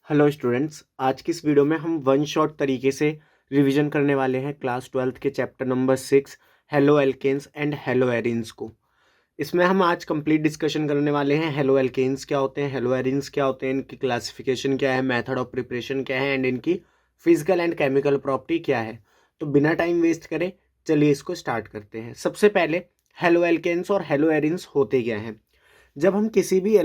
Hello students, आज की इस वीडियो में हम वन शॉट तरीके से रिवीजन करने वाले हैं क्लास 12th के chapter number 6 halo alkanes and haloarenes को। इसमें हम आज कंप्लीट डिस्कशन करने वाले हैं हेलो एल्केन्स क्या होते हैं, हेलो एरिन्स क्या होते हैं, इनकी क्लासिफिकेशन क्या है, मेथड ऑफ प्रिपरेशन क्या है एंड इनकी फिजिकल एंड केमिकल प्रॉपर्टी क्या है। तो बिना टाइम वेस्ट करे चलिए इसको स्टार्ट करते हैं। सबसे पहले हेलो एल्केन्स और हेलो एरिन्स होते क्या हैं। जब हम किसी भी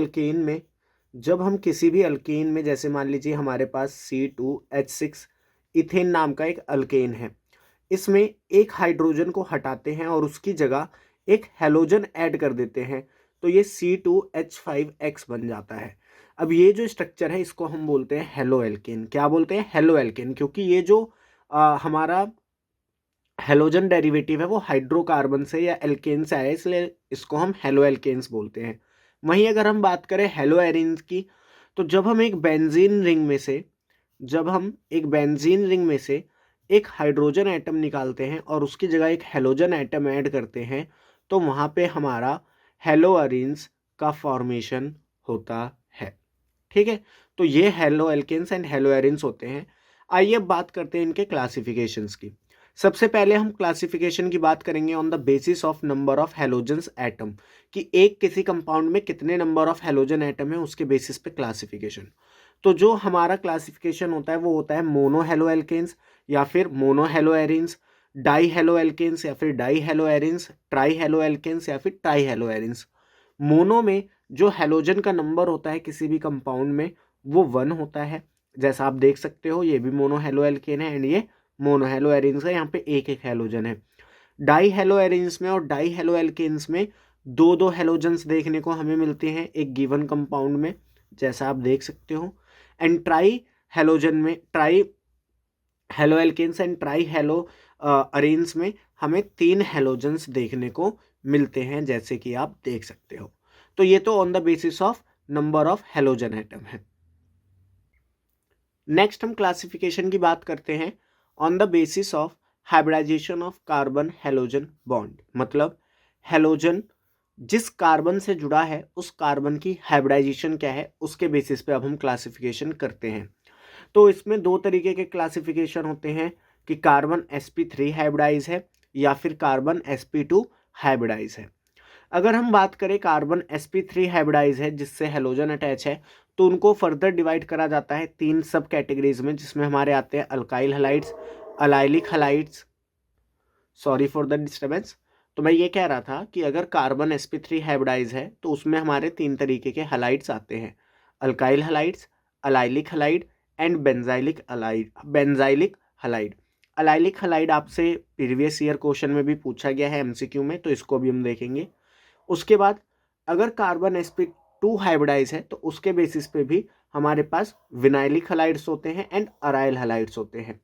एल्केन में जैसे मान लीजिए हमारे पास C2H6 इथेन नाम का एक अल्केन है, इसमें एक हाइड्रोजन को हटाते हैं और उसकी जगह एक हेलोजन ऐड कर देते हैं, तो ये C2H5X बन जाता है। अब ये जो स्ट्रक्चर है इसको हम बोलते हैं हेलो एल्केन। क्या बोलते हैं? हेलो एल्केन, क्योंकि ये जो हमारा हेलोजन डेरिवेटिव है वो हाइड्रोकार्बन से या एल्केन से आया, इसलिए इसको हम हेलो एल्केन्स बोलते हैं। वहीं अगर हम बात करें हेलो एरिन्स की, तो जब हम एक बेंजीन रिंग में से एक हाइड्रोजन एटम निकालते हैं और उसकी जगह एक हेलोजन एटम ऐड करते हैं, तो वहाँ पे हमारा हेलो एरिन्स का फॉर्मेशन होता है। ठीक है, तो ये halo alkanes and haloarenes होते हैं। आइए अब बात करते हैं इनके क्लासिफिकेशंस की। सबसे पहले हम क्लासिफिकेशन की बात करेंगे on the basis of number of halogens atom, कि एक किसी कंपाउंड में कितने नंबर ऑफ हेलोजन एटम है उसके बेसिस पे क्लासिफिकेशन। तो जो हमारा क्लासिफिकेशन होता है वो होता है मोनो हेलो एल्केन्स या फिर monohaloarenes, die halo alkanes या फिर dihaloarenes, try halo alkanes या फिर ट्राई हेलो एरिन्स। मोनो में जो हेलोजन का नंबर होता है किसी भी कंपाउंड में वो 1 होता है, जैसा आप देख सकते हो ये भी मोनो हेलो एल्केन है एंड ये मोनो हेलो एरिन्स है, यहाँ पे एक एक हेलोजन है। डाई हेलो एरिन्स में और डाई हेलो एल्केन्स में दो दो हेलोजन्स देखने को हमें मिलते हैं एक गिवन कंपाउंड में, जैसा आप देख सकते हो। And try halo alkanes and trihaloarenes में हमें 3 हेलोजन्स देखने को मिलते हैं, जैसे कि आप देख सकते हो। तो ये तो on the basis of number of halogen atom है। नेक्स्ट हम क्लासिफिकेशन की बात करते हैं on the basis of hybridization of carbon halogen bond. मतलब हेलोजन जिस कार्बन से जुड़ा है उस कार्बन की हाइब्रिडाइजेशन क्या है उसके बेसिस पे अब हम क्लासिफिकेशन करते हैं। तो इसमें दो तरीके के क्लासिफिकेशन होते हैं कि कार्बन sp3 हाइब्रिडाइज है या फिर कार्बन sp2 हाइब्रिडाइज है। अगर हम बात करें कार्बन sp3 हाइब्रिडाइज है जिससे हेलोजन अटैच है, तो उनको फर्दर डिवाइड करा जाता है 3 सब कैटेगरीज में, जिसमें हमारे आते हैं alkyl halides, allylic halides, sorry for the disturbance. तो मैं ये कह रहा था कि अगर कार्बन sp3 हाइब्रिडाइज है तो उसमें हमारे 3 तरीके के हलाइड्स आते हैं, alkyl halides, allylic halide and benzylic halide. Allylic halide आपसे प्रीवियस ईयर क्वेश्चन में भी पूछा गया है एमसीक्यू में, तो इसको भी हम देखेंगे। उसके बाद अगर कार्बन sp2 हाइब्रिडाइज है तो उसके बेसिस पे भी हमारे पास विनाइलिक हलाइड्स होते हैं एंड अराइल हलाइड्स होते हैं।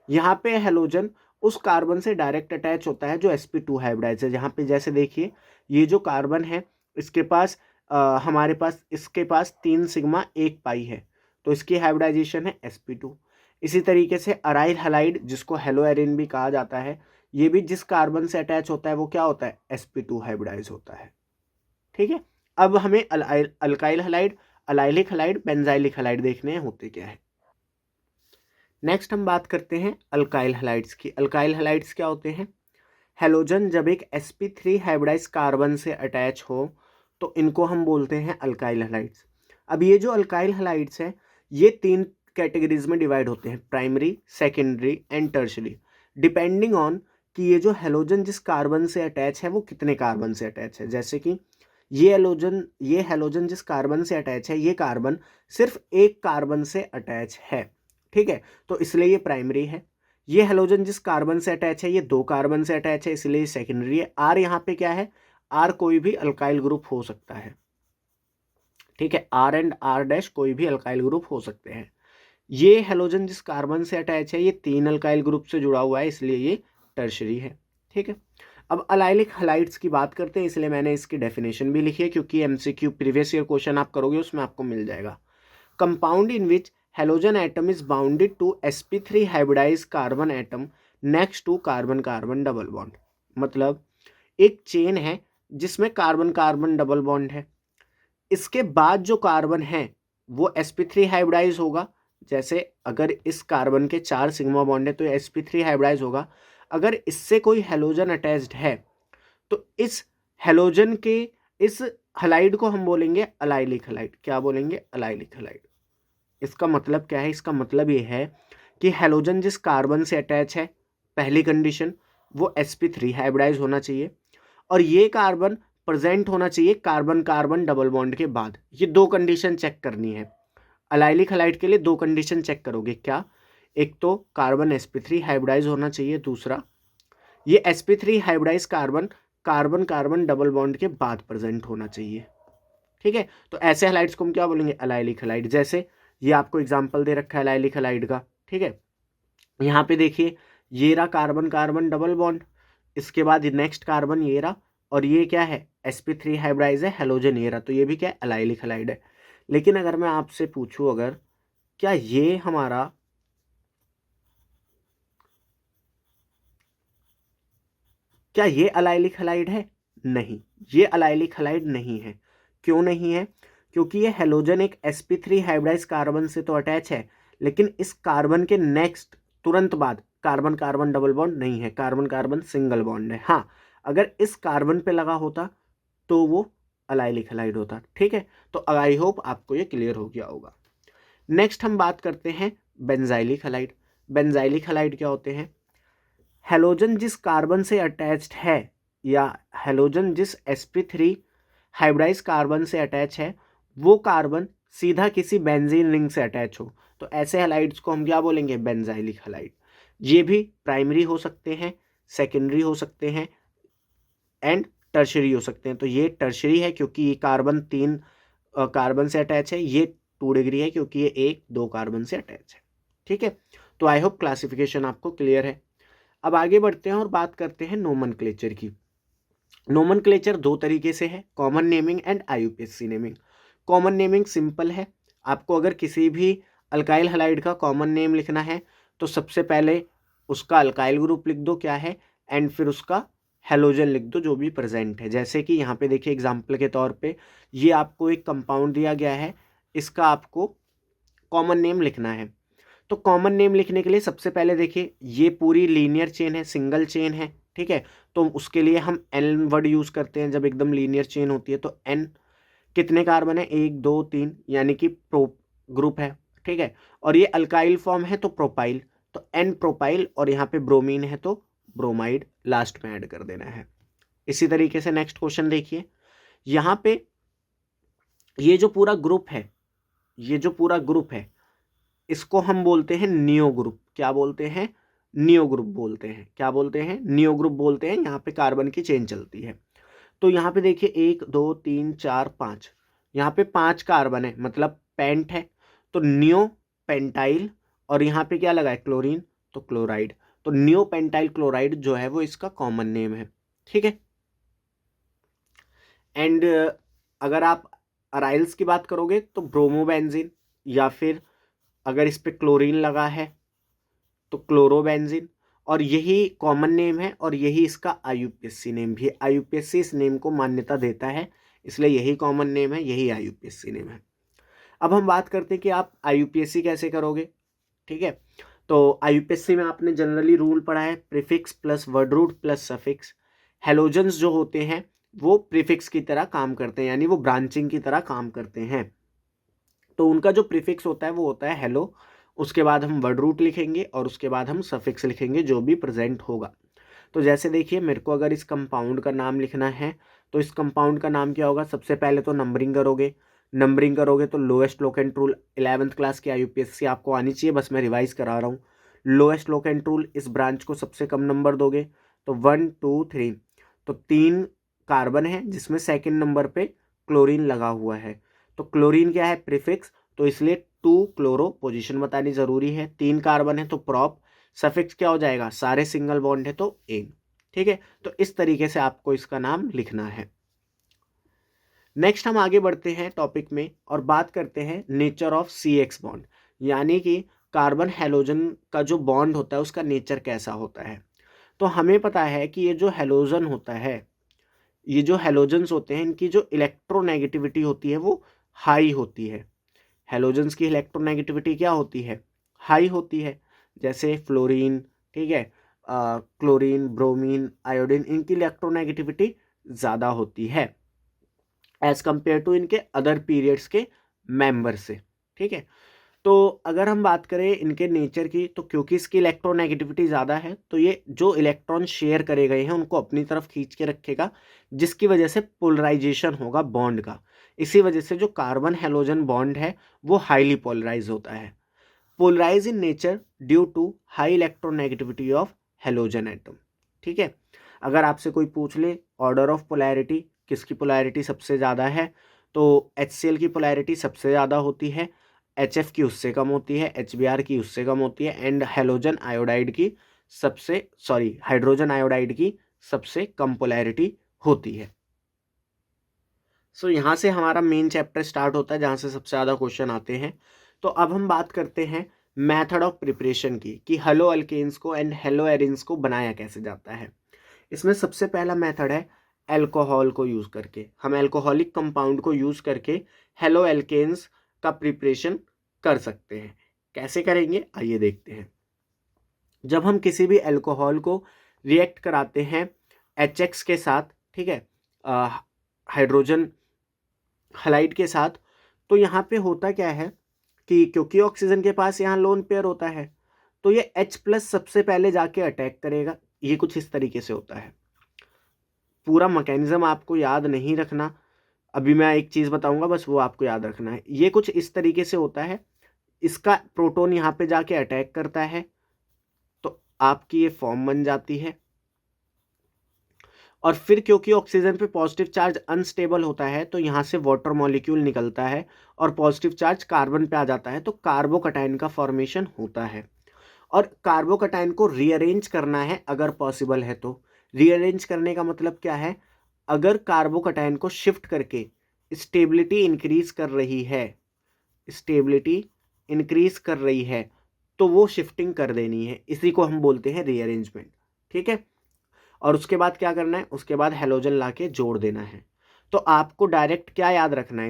यहाँ पे हेलोजन उस कार्बन से डायरेक्ट अटैच होता है जो sp2 हाइब्रिडाइज है। जहाँ पे जैसे देखिए ये जो कार्बन है इसके पास हमारे पास इसके पास 3 सिग्मा 1 पाई है, तो इसकी हाइब्रिडाइजेशन है sp2। इसी तरीके से अराइल हलाइड जिसको हेलो एरिन भी कहा जाता है, ये भी जिस कार्बन से अटैच होता है वो क्या होता है? sp2 हाइब्रिडाइज होता है। ठीक है, अब हमें alkyl halide, allylic halide, benzylic halide देखने होते क्या है। नेक्स्ट हम बात करते हैं अल्काइल हलाइड्स की। अल्काइल हलाइड्स क्या होते हैं? हेलोजन जब एक sp3 हाइब्रिडाइज कार्बन से अटैच हो तो इनको हम बोलते हैं अल्काइल हलाइड्स। अब ये जो अल्काइल हलाइड्स हैं ये 3 कैटेगरीज में डिवाइड होते हैं, primary, secondary and tertiary, depending on कि ये जो हेलोजन जिस कार्बन से अटैच है वो कितने कार्बन से अटैच है। जैसे कि ये हेलोजन जिस कार्बन से अटैच है ये कार्बन सिर्फ एक कार्बन से अटैच है, ठीक है, तो इसलिए ये प्राइमरी है। ये हेलोजन जिस कार्बन से अटैच है ये 2 कार्बन से अटैच है, इसलिए ये सेकेंडरी है। आर यहाँ पे क्या है? आर कोई भी अल्काइल ग्रुप हो सकता है, ठीक है, आर एंड आर डैश कोई भी अल्काइल ग्रुप हो सकते हैं। ये हेलोजन जिस कार्बन से अटैच है ये 3 अल्काइल ग्रुप से जुड़ा हुआ है, इसलिए ये टर्शरी है। ठीक है, अब अलाइलिक हलाइड्स की बात करते हैं, इसलिए मैंने इसकी डेफिनेशन भी लिखी है क्योंकि एमसीक्यू प्रीवियस ईयर क्वेश्चन आप करोगे उसमें आपको मिल जाएगा। Compound in which halogen atom is bounded to sp3 hybridize carbon atom next to carbon carbon double bond. मतलब एक चेन है जिसमें कार्बन कार्बन डबल बॉन्ड है, इसके बाद जो कार्बन है वो sp3 हाइब्रिडाइज होगा जैसे अगर इस कार्बन के 4 सिग्मा बॉन्ड है तो sp3 हाइब्रिडाइज होगा। अगर इससे कोई हेलोजन अटैच्ड है तो इस हेलोजन के इस हलाइड को हम बोलेंगे अलाइलिक हलाइड। क्या बोलेंगे? Allylic halide. इसका मतलब क्या है? इसका मतलब ये है कि हेलोजन जिस कार्बन से अटैच है, पहली कंडीशन वो sp3 हाइब्रिडाइज होना चाहिए और ये कार्बन प्रेजेंट होना चाहिए कार्बन कार्बन डबल बॉन्ड के बाद। ये दो कंडीशन चेक करनी है। अलाइलिक हलाइड के लिए दो कंडीशन चेक करोगे। क्या? एक तो कार्बन sp3 हाइब्रिडाइज होना चाहिए, दूसरा ये sp3 hybridize carbon carbon carbon double bond के बाद प्रेजेंट होना चाहिए। ठीक है, तो ऐसे हलाइड्स को हम क्या बोलेंगे? Allylic halide. जैसे ये आपको एग्जांपल दे रखा है अलाइलिक हलाइड का। ठीक है, यहाँ पे देखिए ये रहा कार्बन कार्बन डबल बॉन्ड, इसके बाद नेक्स्ट कार्बन ये रहा और ये क्या है? sp3 हाइब्रिडाइज है, हेलोजन ये रहा, तो ये भी क्या है? अलाइलिक हलाइड है। लेकिन अगर मैं आपसे पूछूं अगर क्या ये हमारा क्या ये अलाइलिक हलाइड है? नहीं, ये अलाइलिक हलाइड नहीं है। क्यों नहीं है? क्योंकि ये हेलोजन एक sp3 हाइब्रिडाइज कार्बन से तो अटैच है, लेकिन इस कार्बन के नेक्स्ट तुरंत बाद कार्बन कार्बन डबल बॉन्ड नहीं है, कार्बन कार्बन सिंगल बॉन्ड है। हाँ, अगर इस कार्बन पे लगा होता तो वो अलाइलिक हलाइड होता। ठीक है, तो आई होप आपको ये क्लियर हो गया होगा। नेक्स्ट हम बात करते हैं बेंजाइलिक हलाइड। बेंजाइलिक हलाइड क्या होते हैं? हेलोजन जिस कार्बन से अटैच्ड है या हेलोजन जिस sp3 हाइब्रिडाइज कार्बन से अटैच है वो कार्बन सीधा किसी बेंजीन रिंग से अटैच हो, तो ऐसे हलाइड्स को हम क्या बोलेंगे? Benzylic halide. ये भी प्राइमरी हो सकते हैं, सेकेंडरी हो सकते हैं एंड टर्शरी हो सकते हैं। तो ये टर्शरी है क्योंकि ये कार्बन 3 कार्बन से अटैच है, ये 2 डिग्री है क्योंकि ये 1-2 कार्बन से अटैच है। ठीक है, तो आई होप क्लासिफिकेशन आपको क्लियर है। अब आगे बढ़ते हैं और बात करते हैं नोमेनक्लेचर की। नोमेनक्लेचर दो तरीके से है, common naming and IUPAC naming. Common naming simple है, आपको अगर किसी भी अल्काइल हलाइड का कॉमन नेम लिखना है तो सबसे पहले उसका अल्काइल ग्रुप लिख दो क्या है एंड फिर उसका हेलोजन लिख दो जो भी प्रेजेंट है। जैसे कि यहाँ पे देखिए एग्जाम्पल के तौर पे ये आपको एक कंपाउंड दिया गया है, इसका आपको कॉमन नेम लिखना है। तो कॉमन नेम लिखने के लिए सबसे पहले देखिए ये पूरी लीनियर चेन है, सिंगल चेन है। ठीक है, तो उसके लिए हम एन वर्ड यूज करते हैं जब एकदम लीनियर चेन होती है। तो एन कितने कार्बन है? 1 2 3, यानी कि प्रो ग्रुप है। ठीक है, और ये अल्काइल फॉर्म है तो प्रोपाइल, तो एन प्रोपाइल, और यहाँ पे ब्रोमीन है तो ब्रोमाइड लास्ट में ऐड कर देना है। इसी तरीके से नेक्स्ट क्वेश्चन देखिए, यहाँ पे ये जो पूरा ग्रुप है, ये जो पूरा ग्रुप है इसको हम बोलते हैं नियो ग्रुप। क्या बोलते हैं? नियो ग्रुप बोलते हैं। क्या बोलते हैं? नियो ग्रुप बोलते हैं। यहाँ पे कार्बन की चेन चलती है। तो यहाँ पे देखिए 1 2 3 4 5, यहाँ पे 5 कार्बन है मतलब पेंट है, तो नियो पेंटाइल, और यहाँ पे क्या लगा है? क्लोरीन, तो क्लोराइड। तो नियो पेंटाइल क्लोराइड जो है वो इसका कॉमन नेम है। ठीक है, एंड अगर आप अराइल्स की बात करोगे तो ब्रोमोबेंजीन, या फिर अगर इस पे क्लोरीन लगा है तो क्लोरोबेंजीन, और यही कॉमन नेम है और यही इसका IUPAC नेम भी है। IUPAC इस नेम को मान्यता देता है, इसलिए यही कॉमन नेम है, यही IUPAC नेम है। अब हम बात करते हैं कि आप IUPAC कैसे करोगे। ठीक है, तो IUPAC में आपने जनरली रूल पढ़ा है prefix plus word root plus suffix. Halogens जो होते हैं वो प्रीफिक्स की तरह काम करते हैं, यानी वो ब्रांचिंग की तरह काम करते हैं। तो उनका जो प्रीफिक्स होता है वो होता है हेलो, उसके बाद हम वर्ड रूट लिखेंगे और उसके बाद हम सफिक्स लिखेंगे जो भी प्रेजेंट होगा। तो जैसे देखिए मेरे को अगर इस कंपाउंड का नाम लिखना है तो इस कंपाउंड का नाम क्या होगा? सबसे पहले तो नंबरिंग करोगे, नंबरिंग करोगे तो lowest locant rule 11th class की IUPAC आपको आनी चाहिए, बस मैं रिवाइज करा रहा हूँ। लोएस्ट लोकेंट रूल, इस ब्रांच को सबसे कम नंबर दोगे तो 1 2 3, तो 3 कार्बन है जिसमें सेकेंड नंबर पे क्लोरीन लगा हुआ है, तो क्लोरीन क्या है? प्रीफिक्स, तो इसलिए 2 क्लोरो पोजीशन बतानी जरूरी है। 3 कार्बन है तो प्रॉप, सफिक्स क्या हो जाएगा? सारे सिंगल बॉन्ड है तो एन। ठीक है, तो इस तरीके से आपको इसका नाम लिखना है। नेक्स्ट हम आगे बढ़ते हैं टॉपिक में और बात करते हैं नेचर ऑफ CX बॉन्ड, यानी कि कार्बन हेलोजन का जो बॉन्ड होता है उसका नेचर कैसा होता है। तो हमें पता है कि ये जो हेलोजन होता है, ये जो हेलोजन्स होते हैं इनकी जो इलेक्ट्रोनेगेटिविटी होती है वो हाई होती है। हेलोजेंस की इलेक्ट्रोनेगेटिविटी क्या होती है, हाई होती है, जैसे फ्लोरीन, ठीक है, क्लोरीन, ब्रोमीन, आयोडीन, इनकी इलेक्ट्रोनेगेटिविटी ज़्यादा होती है एज कंपेयर टू इनके अदर पीरियड्स के मेंबर से, ठीक है। तो अगर हम बात करें इनके नेचर की, तो क्योंकि इसकी इलेक्ट्रोनेगेटिविटी ज़्यादा है तो ये जो इलेक्ट्रॉन शेयर करे गए हैं उनको अपनी तरफ खींच के रखेगा, जिसकी वजह से पोलराइजेशन होगा बॉन्ड का। इसी वजह से जो कार्बन हेलोजन बॉन्ड है वो हाईली पोलराइज होता है, polarize in nature due to high electronegativity of halogen atom, ठीक है। अगर आपसे कोई पूछ ले ऑर्डर ऑफ पोलैरिटी, किसकी पोलैरिटी सबसे ज़्यादा है, तो HCl की पोलैरिटी सबसे ज़्यादा होती है, HF की उससे कम होती है, HBr की उससे कम होती है, एंड हेलोजन आयोडाइड की हाइड्रोजन आयोडाइड की सबसे कम पोलैरिटी होती है। सो यहाँ से हमारा मेन चैप्टर स्टार्ट होता है जहाँ से सबसे ज़्यादा क्वेश्चन आते हैं। तो अब हम बात करते हैं मेथड ऑफ प्रिपरेशन की, कि हेलो अल्केन्स को एंड हेलो एरिन्स को बनाया कैसे जाता है। इसमें सबसे पहला मेथड है अल्कोहल को यूज़ करके, हम अल्कोहलिक कंपाउंड को यूज़ करके हेलो एल्केन्स का प्रिपरेशन कर सकते हैं। कैसे करेंगे आइए देखते हैं। जब हम किसी भी अल्कोहल को रिएक्ट कराते हैं HX के साथ, ठीक है, हाइड्रोजन हलाइड के साथ, तो यहाँ पे होता क्या है कि क्योंकि ऑक्सीजन के पास यहाँ लोन पेयर होता है तो ये H+ सबसे पहले जाके अटैक करेगा। ये कुछ इस तरीके से होता है, पूरा मैकेनिज्म आपको याद नहीं रखना, अभी मैं एक चीज़ बताऊंगा बस वो आपको याद रखना है। ये कुछ इस तरीके से होता है, इसका प्रोटॉन यहाँ पे जाके अटैक करता है तो आपकी ये फॉर्म बन जाती है, और फिर क्योंकि ऑक्सीजन पे पॉजिटिव चार्ज अनस्टेबल होता है तो यहाँ से वाटर मॉलिक्यूल निकलता है और पॉजिटिव चार्ज कार्बन पे आ जाता है, तो कार्बोकटाइन का फॉर्मेशन होता है। और कार्बोकटाइन को रीअरेंज करना है अगर पॉसिबल है तो। रीअरेंज करने का मतलब क्या है, अगर कार्बोकटाइन को शिफ्ट करके स्टेबिलिटी इंक्रीज कर रही है, स्टेबिलिटी इंक्रीज कर रही है तो वो शिफ्टिंग कर देनी है, इसी को हम बोलते हैं रीअरेंजमेंट, ठीक है। और उसके बाद क्या करना है, उसके बाद हेलोजन लाके जोड़ देना है। तो आपको डायरेक्ट क्या याद रखना है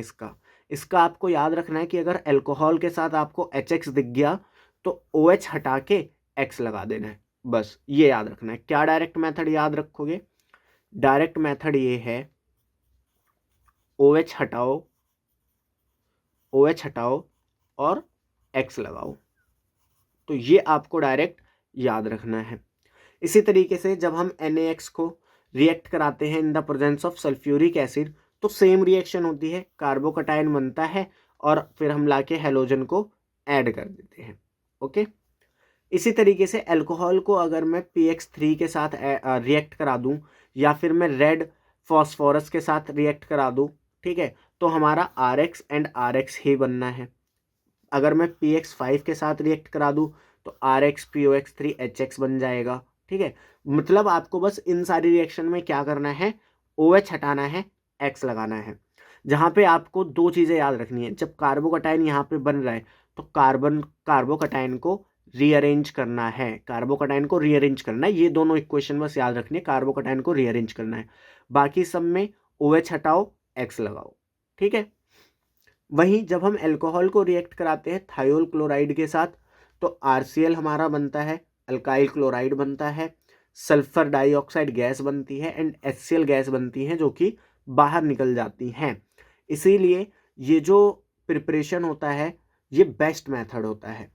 इसका आपको याद रखना है कि अगर अल्कोहल के साथ आपको HX दिख गया तो OH हटा के X लगा देना है, बस ये याद रखना है। क्या डायरेक्ट मेथड याद रखोगे, डायरेक्ट मेथड ये है OH हटाओ और X लगाओ, तो ये आपको डायरेक्ट याद रखना है। इसी तरीके से जब हम NaX को रिएक्ट कराते हैं in the presence of sulphuric acid तो सेम रिएक्शन होती है, कार्बोकटाइन बनता है और फिर हम लाके हेलोजन को ऐड कर देते हैं, ओके। इसी तरीके से अल्कोहल को अगर मैं PX3 के साथ रिएक्ट करा दूं या फिर मैं रेड फॉस्फोरस के साथ रिएक्ट करा दूं, ठीक है, तो हमारा RX एंड RX ही बनना है। अगर मैं PX5 के साथ रिएक्ट करा दूं तो RX POX3 HX बन जाएगा, ठीक है। मतलब आपको बस इन सारी रिएक्शन में क्या करना है, OH हटाना है, X लगाना है। जहाँ पे आपको दो चीज़ें याद रखनी है, जब कार्बोकटाइन यहाँ पे बन रहा है तो कार्बोकटाइन को रीअरेंज करना है, ये दोनों इक्वेशन बस याद रखनी है, कार्बोकटाइन को रीअरेंज करना है, बाकी सब में OH हटाओ X लगाओ, ठीक है। वहीं जब हम अल्कोहल को रिएक्ट कराते हैं थायोल क्लोराइड के साथ तो RCl हमारा बनता है, अल्काइल क्लोराइड बनता है, सल्फर डाइऑक्साइड गैस बनती है एंड HCl गैस बनती है जो कि बाहर निकल जाती हैं। इसीलिए ये जो प्रिपरेशन होता है ये बेस्ट मेथड होता है,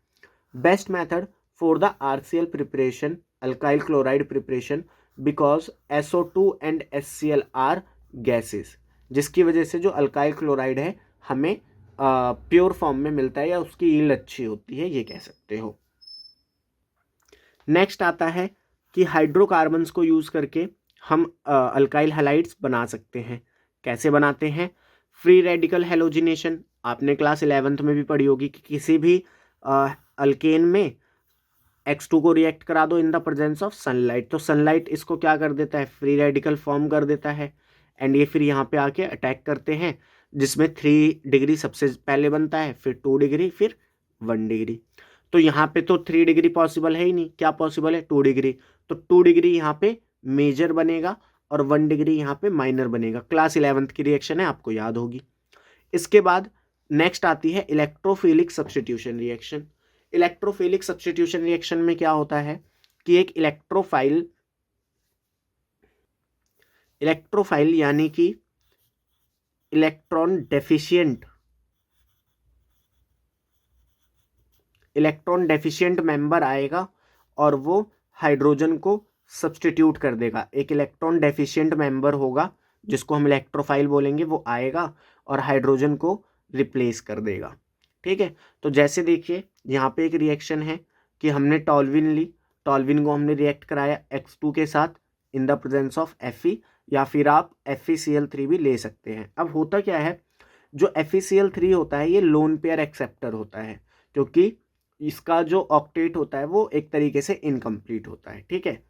best method for the RCl preparation, alkyl chloride preparation, because SO2 and HCl are gases, जिसकी वजह से जो अल्काइल क्लोराइड है हमें प्योर फॉर्म में मिलता है या उसकी यील्ड अच्छी होती है, ये कह सकते हो। नेक्स्ट आता है कि हाइड्रोकार्बन्स को यूज़ करके हम अल्काइल हैलाइड्स बना सकते हैं। कैसे बनाते हैं, फ्री रेडिकल हेलोजिनेशन, आपने क्लास 11th में भी पढ़ी होगी कि किसी भी अल्केन में X2 को रिएक्ट करा दो in the presence of sunlight, तो सनलाइट इसको क्या कर देता है, फ्री रेडिकल फॉर्म कर देता है एंड ये फिर यहाँ पे आके अटैक करते हैं, जिसमें 3 डिग्री सबसे पहले बनता है, फिर 2 डिग्री, फिर 1 डिग्री। तो यहाँ पे तो 3 डिग्री पॉसिबल है ही नहीं, क्या पॉसिबल है, 2 डिग्री, तो 2 डिग्री यहाँ पे मेजर बनेगा और 1 डिग्री यहाँ पे माइनर बनेगा। क्लास 11th की रिएक्शन है, आपको याद होगी। इसके बाद नेक्स्ट आती है electrophilic substitution reaction. Electrophilic substitution reaction में क्या होता है कि एक इलेक्ट्रोफाइल यानी कि इलेक्ट्रॉन डेफिशिएंट मेंबर आएगा और वो हाइड्रोजन को सब्स्टिट्यूट कर देगा। एक इलेक्ट्रॉन डेफिशिएंट मेंबर होगा जिसको हम इलेक्ट्रोफाइल बोलेंगे, वो आएगा और हाइड्रोजन को रिप्लेस कर देगा। ठीक है, तो जैसे देखिए यहाँ पे एक रिएक्शन है कि हमने टॉल्विन ली, टॉल्विन को हमने रिएक्ट कराया X2 के साथ in the presence of Fe, या फिर आप FeCl3 भी ले सकते हैं। अब होता क्या है, जो FeCl3 होता है ये लोन पेयर एक्सेप्टर होता है, क्योंकि इसका जो ऑक्टेट होता है वो एक तरीके से इनकम्प्लीट होता है। ठीक है,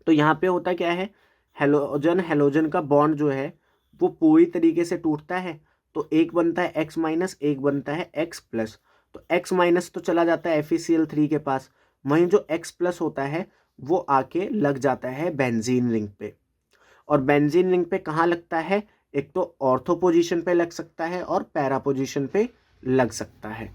तो यहाँ पे होता क्या है, हेलोजन हेलोजन का बॉन्ड जो है वो पूरी तरीके से टूटता है, तो एक बनता है X माइनस, एक बनता है X प्लस। तो X माइनस तो चला जाता है FeCl3 के पास, वहीं जो X प्लस होता है वो आके लग जाता है बेंजीन रिंग पे। और बेंजीन रिंग पे कहाँ लगता है, एक तो ऑर्थो पोजीशन पे लग सकता है और पैरा पोजीशन पे लग सकता है।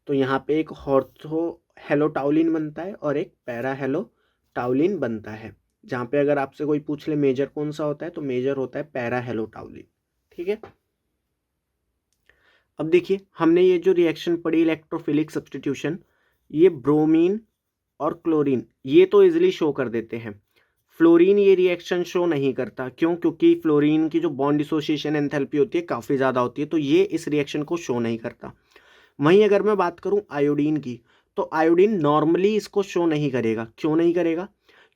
तो यहाँ पे एक ऑर्थो हेलोटाउलिन बनता है और एक पैरा हेलोटाउलिन बनता है। जहाँ पे अगर आपसे कोई पूछ ले मेजर कौन सा होता है, तो मेजर होता है पैरा हेलोटाउलिन। ठीक है, अब देखिए हमने ये जो रिएक्शन पढ़ी इलेक्ट्रोफिलिक सब्स्टिट्यूशन, ये ब्रोमीन और क्लोरीन ये तो इजिली शो कर देते हैं। फ्लोरीन ये रिएक्शन शो नहीं करता, क्यों? क्योंकि फ्लोरीन की जो बॉन्ड डिसोसिएशन एंथैल्पी होती है काफ़ी ज़्यादा होती है, तो ये इस रिएक्शन को शो नहीं करता। वहीं अगर मैं बात करूं आयोडीन की, तो आयोडीन नॉर्मली इसको शो नहीं करेगा। क्यों नहीं करेगा?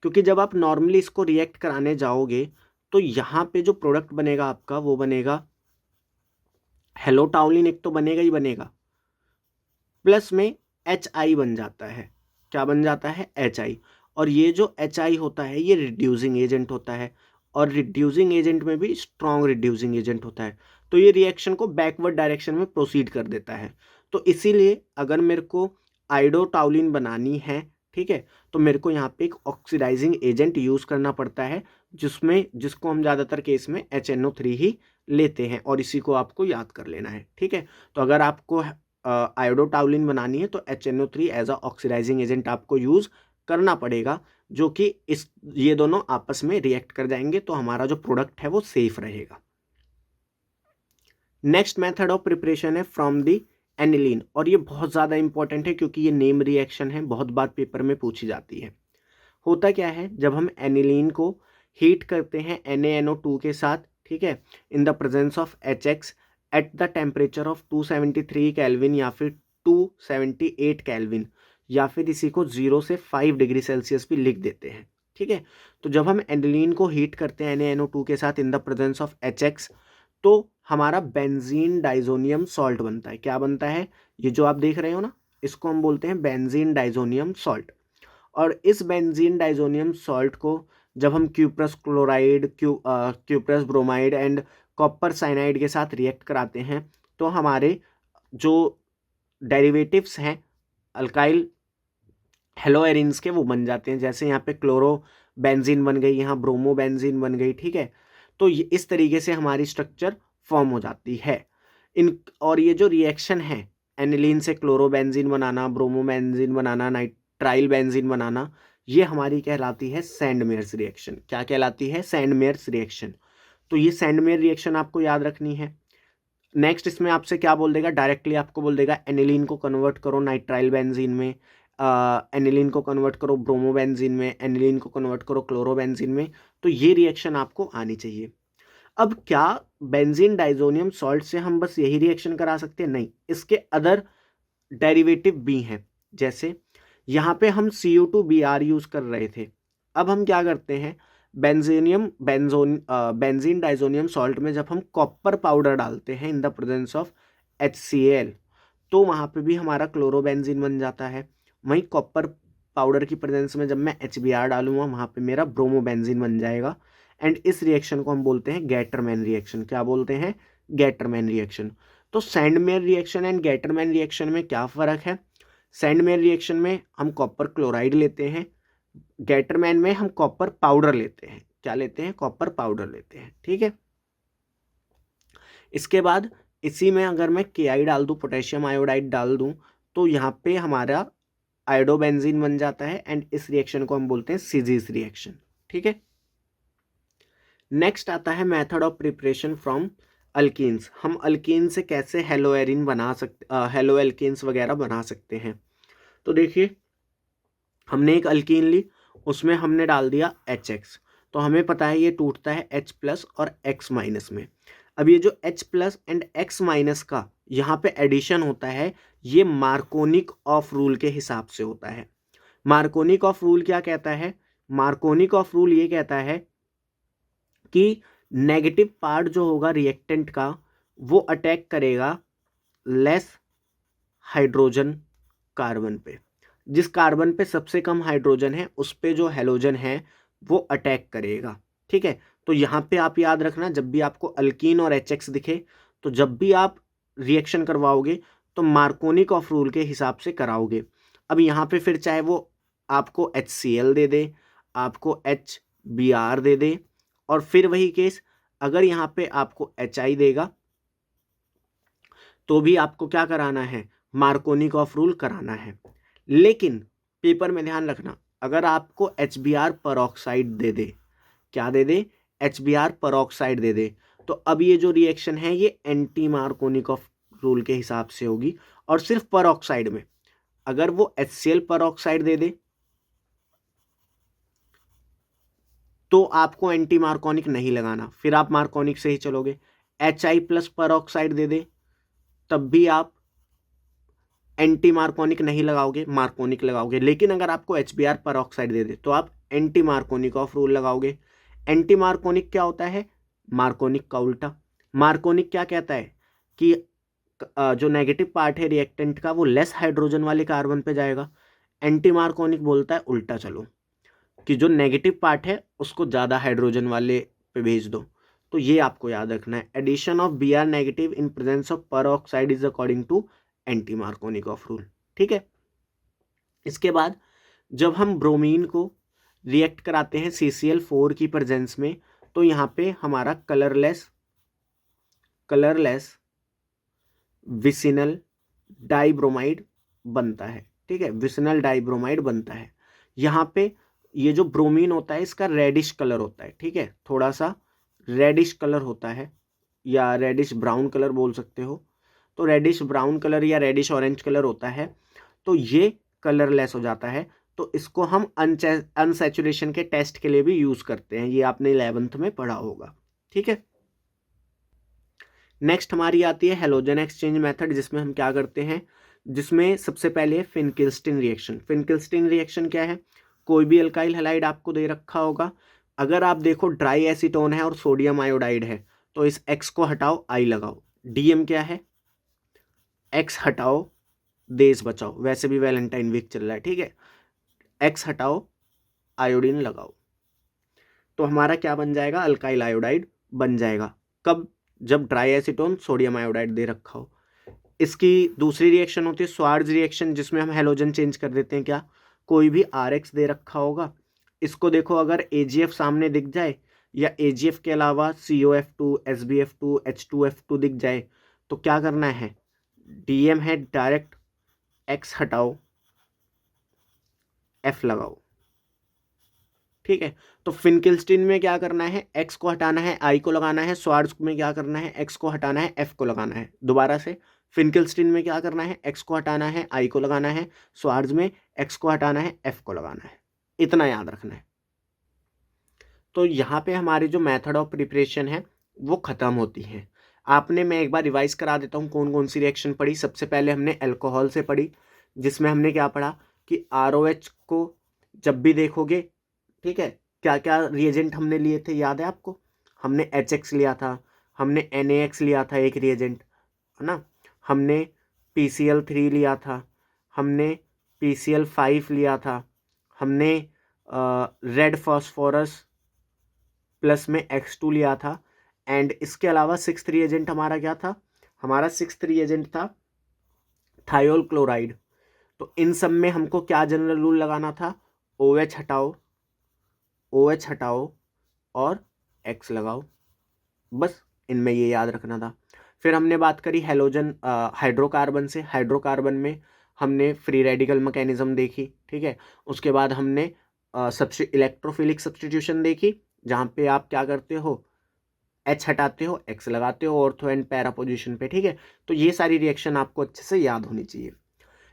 क्योंकि जब आप नॉर्मली इसको रिएक्ट कराने जाओगे तो यहाँ पे जो प्रोडक्ट बनेगा आपका वो बनेगा हेलोटाउलिन, एक तो बनेगा ही बनेगा, प्लस में HI बन जाता है। क्या बन जाता है? HI। और ये जो HI होता है ये रिड्यूसिंग एजेंट होता है, और रिड्यूसिंग एजेंट में भी स्ट्रॉन्ग रिड्यूसिंग एजेंट होता है, तो ये रिएक्शन को बैकवर्ड डायरेक्शन में प्रोसीड कर देता है। तो इसीलिए अगर मेरे को आइडोटाउलिन बनानी है, ठीक है, तो मेरे को यहाँ पे एक ऑक्सीडाइजिंग एजेंट यूज़ करना पड़ता है, जिसको हम ज़्यादातर केस में HNO3 ही लेते हैं, और इसी को आपको याद कर लेना है। ठीक है, तो अगर आपको आयोडोटाउलिन बनानी है तो HNO3 as a oxidizing agent आपको यूज़ करना पड़ेगा, जो कि ये दोनों आपस में रिएक्ट कर जाएंगे, तो हमारा जो प्रोडक्ट है वो सेफ रहेगा। नेक्स्ट मेथड ऑफ प्रिपरेशन है फ्रॉम द एनिलीन, और ये बहुत ज़्यादा इंपॉर्टेंट है क्योंकि ये नेम रिएक्शन है, बहुत बार पेपर में पूछी जाती है। होता क्या है, जब हम एनिलीन को हीट करते हैं NaNO2 के साथ, ठीक है, in the presence of HX at the temperature of 273 kelvin या फिर 278 केल्विन, या फिर इसी को 0 से 5 डिग्री सेल्सियस भी लिख देते हैं। ठीक है, तो जब हम एनिलीन को हीट करते हैं NaNO2 के साथ in the presence of HX, तो हमारा बेंजीन डाइजोनियम सॉल्ट बनता है। क्या बनता है? ये जो आप देख रहे हो ना, इसको हम बोलते हैं बेंजीन डाइजोनियम सॉल्ट। और इस बेंजीन डाइजोनियम सॉल्ट को जब हम cuprous chloride, cuprous bromide and copper cyanide के साथ रिएक्ट कराते हैं, तो हमारे जो डेरिवेटिव्स हैं अल्काइल हेलोएरिन्स के, वो बन जाते हैं। जैसे यहाँ पे क्लोरो बेंजीन बन गई, यहाँ ब्रोमो बेंजीन बन गई। ठीक है, तो ये इस तरीके से हमारी स्ट्रक्चर फॉर्म हो जाती है। और ये जो रिएक्शन है एनिलीन से क्लोरो बेंजीन बनाना, ब्रोमो बेंजीन बनाना, नाइट्राइल बेंजीन बनाना, ये हमारी कहलाती है सैंडमेयर्स रिएक्शन। क्या कहलाती है? सैंडमेयर्स रिएक्शन। तो ये सैंडमेयर रिएक्शन आपको याद रखनी है। नेक्स्ट इसमें आपसे क्या बोल देगा, डायरेक्टली आपको बोल देगा एनिलीन को कन्वर्ट करो नाइट्राइल बेंजीन में, एनिलीन को कन्वर्ट करो ब्रोमो बेंजीन में, एनिलीन को कन्वर्ट करो क्लोरो बेंजीन में। तो ये रिएक्शन आपको आनी चाहिए। अब क्या बेंजीन डाइजोनियम सॉल्ट से हम बस यही रिएक्शन करा सकते हैं? नहीं, इसके अदर डेरिवेटिव भी हैं। जैसे यहाँ पे हम CO2Br यूज़ कर रहे थे, अब हम क्या करते हैं, बेंजीन डाइजोनियम सॉल्ट में जब हम कॉपर पाउडर डालते हैं in the presence of HCl, तो वहाँ पे भी हमारा क्लोरोबेंजीन बन जाता है। वहीं कॉपर पाउडर की प्रेजेंस में जब मैं HBr डालूंगा, वहाँ पे मेरा ब्रोमोबेंजीन बन जाएगा। एंड इस रिएक्शन को हम बोलते हैं गेटरमैन रिएक्शन। क्या बोलते हैं? Gattermann reaction. तो Sandmeyer reaction and Gattermann reaction में क्या फ़र्क है? सैंडमेयर रिएक्शन में हम कॉपर क्लोराइड लेते हैं, गेटरमैन में हम कॉपर पाउडर लेते हैं। क्या लेते हैं? कॉपर पाउडर लेते हैं। ठीक है, इसके बाद इसी में अगर मैं KI डाल दूँ, पोटेशियम आयोडाइड डाल दूँ, तो यहाँ पे हमारा आयोडोबेंजीन बन जाता है एंड इस रिएक्शन को हम बोलते हैं सिजीस रिएक्शन। ठीक है। नेक्स्ट आता है method of preparation from alkenes. हम अल्कीन से कैसे हेलोएरिन बना सकते, हेलो एल्कीन्स वगैरह बना सकते हैं। तो देखिए, हमने एक अल्कीन ली, उसमें हमने डाल दिया HX, तो हमें पता है ये टूटता है H प्लस और X माइनस में। अब ये जो H plus and X minus का यहाँ पे एडिशन होता है, ये मार्कोनिक ऑफ रूल के हिसाब से होता है। मार्कोनिक ऑफ रूल क्या कहता है? मार्कोनिक ऑफ रूल ये कहता है कि नेगेटिव पार्ट जो होगा रिएक्टेंट का, वो अटैक करेगा लेस हाइड्रोजन कार्बन पे। जिस कार्बन पे सबसे कम हाइड्रोजन है उस पे जो हेलोजन है वो अटैक करेगा। ठीक है। तो यहाँ पे आप याद रखना, जब भी आपको अल्कीन और HX दिखे, तो जब भी आप रिएक्शन करवाओगे तो मार्कोनिक ऑफ रूल के हिसाब से कराओगे। अब यहाँ पे फिर चाहे वो आपको HCl दे दे, आपको HBr दे दे, और फिर वही केस अगर यहाँ पे आपको HI देगा तो भी आपको क्या कराना है? मार्कोनिक ऑफ रूल कराना है। लेकिन पेपर में ध्यान रखना, अगर आपको HBr परऑक्साइड दे दे, क्या दे दे? HBr परऑक्साइड दे दे, तो अब ये जो रिएक्शन है ये एंटी मार्कोनिक ऑफ रूल के हिसाब से होगी। और सिर्फ परऑक्साइड में, अगर वो HCl परऑक्साइड दे दे तो आपको एंटी मार्कोनिक नहीं लगाना, फिर आप मार्कोनिक से ही चलोगे। HI प्लस परऑक्साइड दे दे तब भी आप एंटी मार्कोनिक नहीं लगाओगे, मार्कोनिक लगाओगे। लेकिन अगर आपको HBr परऑक्साइड दे दे तो आप एंटी मार्कोनिक ऑफ रूल लगाओगे। एंटी मार्कोनिक क्या होता है? मार्कोनिक का उल्टा। मार्कोनिक क्या कहता है कि जो नेगेटिव पार्ट है रिएक्टेंट का वो लेस हाइड्रोजन वाले कार्बन पे जाएगा। एंटी मार्कोनिक बोलता है उल्टा चलो, कि जो नेगेटिव पार्ट है उसको ज़्यादा हाइड्रोजन वाले पे भेज दो। तो ये आपको याद रखना है, addition of Br negative in presence of peroxide is according to anti Markovnikov of rule. ठीक है। इसके बाद जब हम ब्रोमीन को रिएक्ट कराते हैं CCl4 की प्रेजेंस में, तो यहाँ पे हमारा कलरलेस विसिनल डाइब्रोमाइड बनता है। ठीक है, विसिनल डाइब्रोमाइड बनता है। यहाँ पे ये जो ब्रोमीन होता है इसका रेडिश कलर होता है। ठीक है, थोड़ा सा रेडिश कलर होता है, या रेडिश ब्राउन कलर बोल सकते हो। तो रेडिश ब्राउन कलर या रेडिश ऑरेंज कलर होता है, तो ये कलरलेस हो जाता है। तो इसको हम अनसैचुरेशन के टेस्ट के लिए भी यूज करते हैं, ये आपने 11th में पढ़ा होगा। ठीक है। नेक्स्ट हमारी आती है हेलोजन एक्सचेंज मेथड, जिसमें हम क्या करते हैं, जिसमें सबसे पहले फिनकिल्स्टीन रिएक्शन। फिनकिल्स्टीन रिएक्शन क्या है? कोई भी अल्काइल हैलाइड आपको दे रखा होगा, अगर आप देखो ड्राई एसीटोन है और सोडियम आयोडाइड है, तो इस X को हटाओ, I लगाओ। DM क्या है? X हटाओ, देश बचाओ। वैसे भी वैलेंटाइन वीक चल रहा है, ठीक है। X हटाओ, आयोडीन लगाओ, तो हमारा क्या बन जाएगा? अल्काइल आयोडाइड बन जाएगा। कब? जब ड्राई एसीटोन सोडियम आयोडाइड दे रखा हो। इसकी दूसरी रिएक्शन होती है स्वार्ज रिएक्शन, जिसमें हम हेलोजन चेंज कर देते हैं। क्या? कोई भी RX दे रखा होगा, इसको देखो, अगर AgF सामने दिख जाए या AgF के अलावा COF2, SbF2, H2F2 दिख जाए, तो क्या करना है? DM है, डायरेक्ट X हटाओ, F लगाओ। ठीक है। तो फिनकिल्स्टीन में क्या करना है? X को हटाना है, I को लगाना है। स्वार्ज में क्या करना है? X को हटाना है, F को लगाना है। दोबारा से, फिनकिल्स्टीन में क्या करना है? X को हटाना है, I को लगाना है। स्वार्ज में X को हटाना है, F को लगाना है। इतना याद रखना है। तो यहाँ पे हमारी जो मेथड ऑफ प्रिपरेशन है वो ख़त्म होती है। आपने, मैं एक बार रिवाइज करा देता हूँ कौन कौन सी रिएक्शन पढ़ी। सबसे पहले हमने अल्कोहल से पढ़ी, जिसमें हमने क्या पढ़ा कि ROH को जब भी देखोगे, ठीक है, क्या क्या रिएजेंट हमने लिए थे, याद है आपको? हमने HX लिया था, हमने NaX लिया था एक रिएजेंट, है ना, हमने PCl3 लिया था, हमने PCl5 लिया था, हमने रेड फॉस्फोरस प्लस में X2 लिया था। एंड इसके अलावा सिक्स्थ रिएजेंट हमारा क्या था? हमारा सिक्स्थ रिएजेंट था थायोल क्लोराइड। तो इन सब में हमको क्या जनरल रूल लगाना था? OH हटाओ, OH हटाओ और X लगाओ, बस इनमें ये याद रखना था। फिर हमने बात करी हेलोजन हाइड्रोकार्बन से, हाइड्रोकार्बन में हमने फ्री रेडिकल मैकेनिज्म देखी, ठीक है। उसके बाद हमने इलेक्ट्रोफिलिक सब्स्टिट्यूशन देखी, जहाँ पे आप क्या करते हो, H हटाते हो, X लगाते हो ऑर्थो एंड पैरा पोजिशन पे, ठीक है। तो ये सारी रिएक्शन आपको अच्छे से याद होनी चाहिए।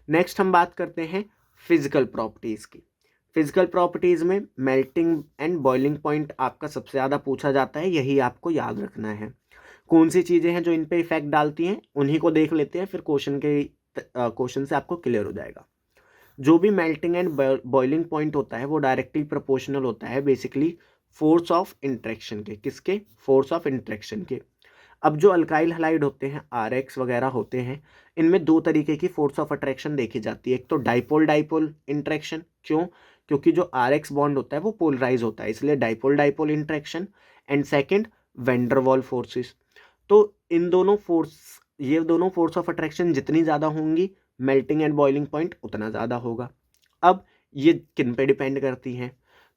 नेक्स्ट हम बात करते हैं फिजिकल प्रॉपर्टीज़ की। फिजिकल प्रॉपर्टीज़ में मेल्टिंग एंड बॉइलिंग पॉइंट आपका सबसे ज़्यादा पूछा जाता है, यही आपको याद रखना है। कौन सी चीज़ें हैं जो इन पे इफेक्ट डालती हैं, उन्हीं को देख लेते हैं, फिर क्वेश्चन से आपको क्लियर हो जाएगा। जो भी मेल्टिंग एंड बॉइलिंग पॉइंट होता है वो डायरेक्टली प्रोपोर्शनल होता है बेसिकली फोर्स ऑफ इंट्रैक्शन के। किसके? फोर्स ऑफ इंट्रैक्शन के। अब जो अल्काइल हलाइड होते हैं, RX वगैरह होते हैं, इनमें दो तरीके की फोर्स ऑफ अट्रैक्शन देखी जाती है। एक तो डाइपोल डाइपोल इंट्रैक्शन, क्यों? क्योंकि जो RX बॉन्ड होता है वो पोलराइज होता है, इसलिए dipole dipole interaction. And second van der Waal forces. तो ये दोनों फोर्स ऑफ अट्रैक्शन जितनी ज़्यादा होंगी, मेल्टिंग एंड बॉइलिंग पॉइंट उतना ज़्यादा होगा। अब ये किन पे डिपेंड करती हैं?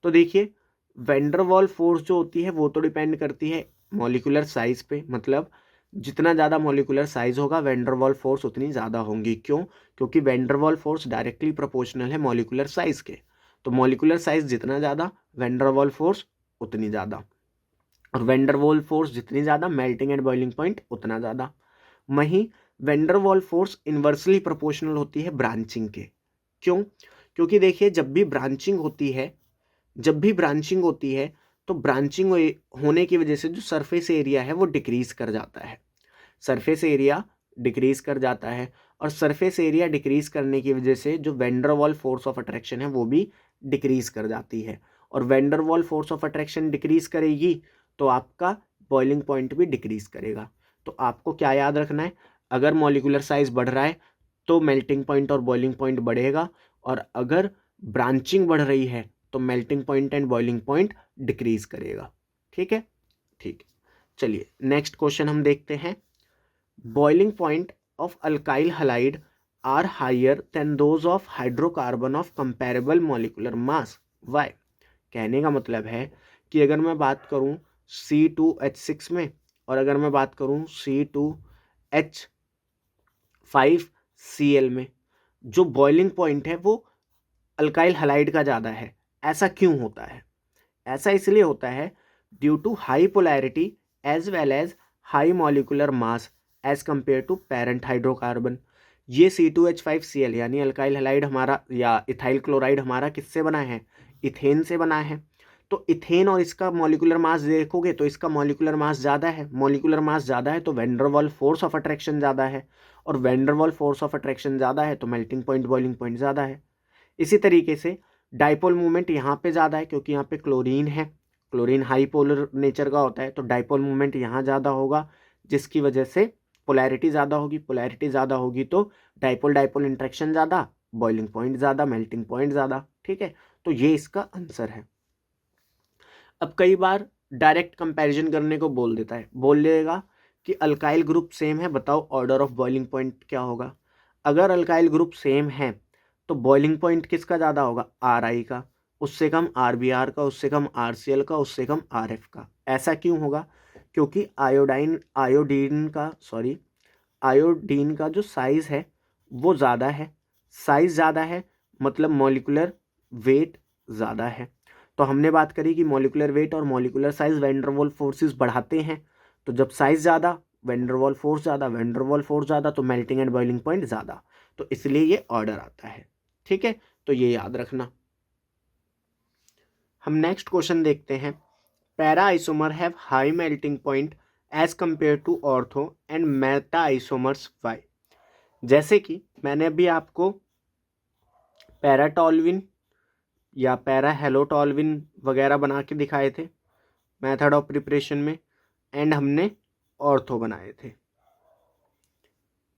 तो देखिए, वैन डर वाल फोर्स जो होती है वो तो डिपेंड करती है मॉलिक्यूलर साइज पे, मतलब जितना ज़्यादा मॉलिक्यूलर साइज होगा वैन डर वाल फोर्स उतनी ज़्यादा होंगी। क्यों? क्योंकि van der Waal force directly proportional है मॉलिक्यूलर साइज के। तो मॉलिक्यूलर साइज जितना ज़्यादा, वैन डर वाल फोर्स उतनी ज़्यादा, और वैन डर वाल फोर्स जितनी ज़्यादा, मेल्टिंग एंड बॉइलिंग पॉइंट उतना ज़्यादा। वहीं van der Waal force inversely proportional होती है ब्रांचिंग के। क्यों? क्योंकि देखिए, जब भी ब्रांचिंग होती है तो ब्रांचिंग होने की वजह से जो सरफेस एरिया है वो डिक्रीज कर जाता है। सरफेस एरिया डिक्रीज कर जाता है, और सरफेस एरिया डिक्रीज करने की वजह से जो van der Waal force of attraction है वो भी डिक्रीज कर जाती है। और van der Waal force of attraction decrease करेगी तो आपका बॉइलिंग पॉइंट भी डिक्रीज करेगा। तो आपको क्या याद रखना है? अगर मॉलिक्यूलर साइज बढ़ रहा है तो मेल्टिंग पॉइंट और बॉइलिंग पॉइंट बढ़ेगा, और अगर ब्रांचिंग बढ़ रही है तो melting point and boiling point decrease करेगा। ठीक है, ठीक है। चलिए नेक्स्ट क्वेश्चन हम देखते हैं। Boiling point of alkyl halide are higher than those of hydrocarbon of comparable molecular mass, why? कहने का मतलब है कि अगर मैं बात करूं C2H6 में, और अगर मैं बात करूं C2H5Cl में, जो बॉइलिंग पॉइंट है वो अल्काइल हलाइड का ज़्यादा है। ऐसा क्यों होता है? ऐसा इसलिए होता है due to high polarity as well as high molecular mass as compare to parent hydrocarbon. ये C2H5Cl यानी अल्काइल हलाइड हमारा, या इथाइल क्लोराइड हमारा किससे बना है? इथेन से बना है। तो इथेन और इसका मॉलिक्यूलर मास देखोगे तो इसका मॉलिक्यूलर मास ज़्यादा है। मॉलिक्यूलर मास ज़्यादा है तो van der Waal force of attraction ज़्यादा है, और van der Waal force of attraction ज़्यादा है तो मेल्टिंग पॉइंट बॉइलिंग पॉइंट ज़्यादा है। इसी तरीके से डाइपोल मूवमेंट यहाँ पे ज़्यादा है क्योंकि यहाँ पे क्लोरीन है, क्लोरीन हाई पोलर नेचर का होता है, तो डाइपोल मूवमेंट यहाँ ज़्यादा होगा, जिसकी वजह से पोलैरिटी ज़्यादा होगी। पोलैरिटी ज़्यादा होगी तो डाइपोल डाइपोल इंट्रैक्शन ज़्यादा, बॉइलिंग पॉइंट ज़्यादा, मेल्टिंग पॉइंट ज़्यादा। ठीक है, तो ये इसका आंसर है। अब कई बार डायरेक्ट कंपैरिजन करने को बोल देता है, बोल लेगा कि अल्काइल ग्रुप सेम है, बताओ ऑर्डर ऑफ बॉइलिंग पॉइंट क्या होगा। अगर अल्काइल ग्रुप सेम है तो बॉइलिंग पॉइंट किसका ज़्यादा होगा? RI का, उससे कम RBr का, उससे कम RCl का, उससे कम RF का। ऐसा क्यों होगा? क्योंकि आयोडीन का जो साइज़ है वो ज़्यादा है। साइज़ ज़्यादा है मतलब मॉलिक्यूलर वेट ज़्यादा है। तो हमने बात करी कि मॉलिक्यूलर वेट और molecular size van der Waal forces बढ़ाते हैं। तो जब साइज ज़्यादा, वैन डर वाल फोर्स ज़्यादा, वैन डर वाल फोर्स ज़्यादा, तो मेल्टिंग एंड बॉइलिंग पॉइंट ज़्यादा। तो इसलिए ये ऑर्डर आता है। ठीक है, तो ये याद रखना। हम नेक्स्ट क्वेश्चन देखते हैं। Para isomer have high melting point as compare to ortho and meta isomers, why? जैसे कि मैंने अभी आपको पैराटोल्विन या पैरा हेलोटोल्विन वगैरह बना के दिखाए थे मेथड ऑफ प्रिपरेशन में, एंड हमने ऑर्थो बनाए थे।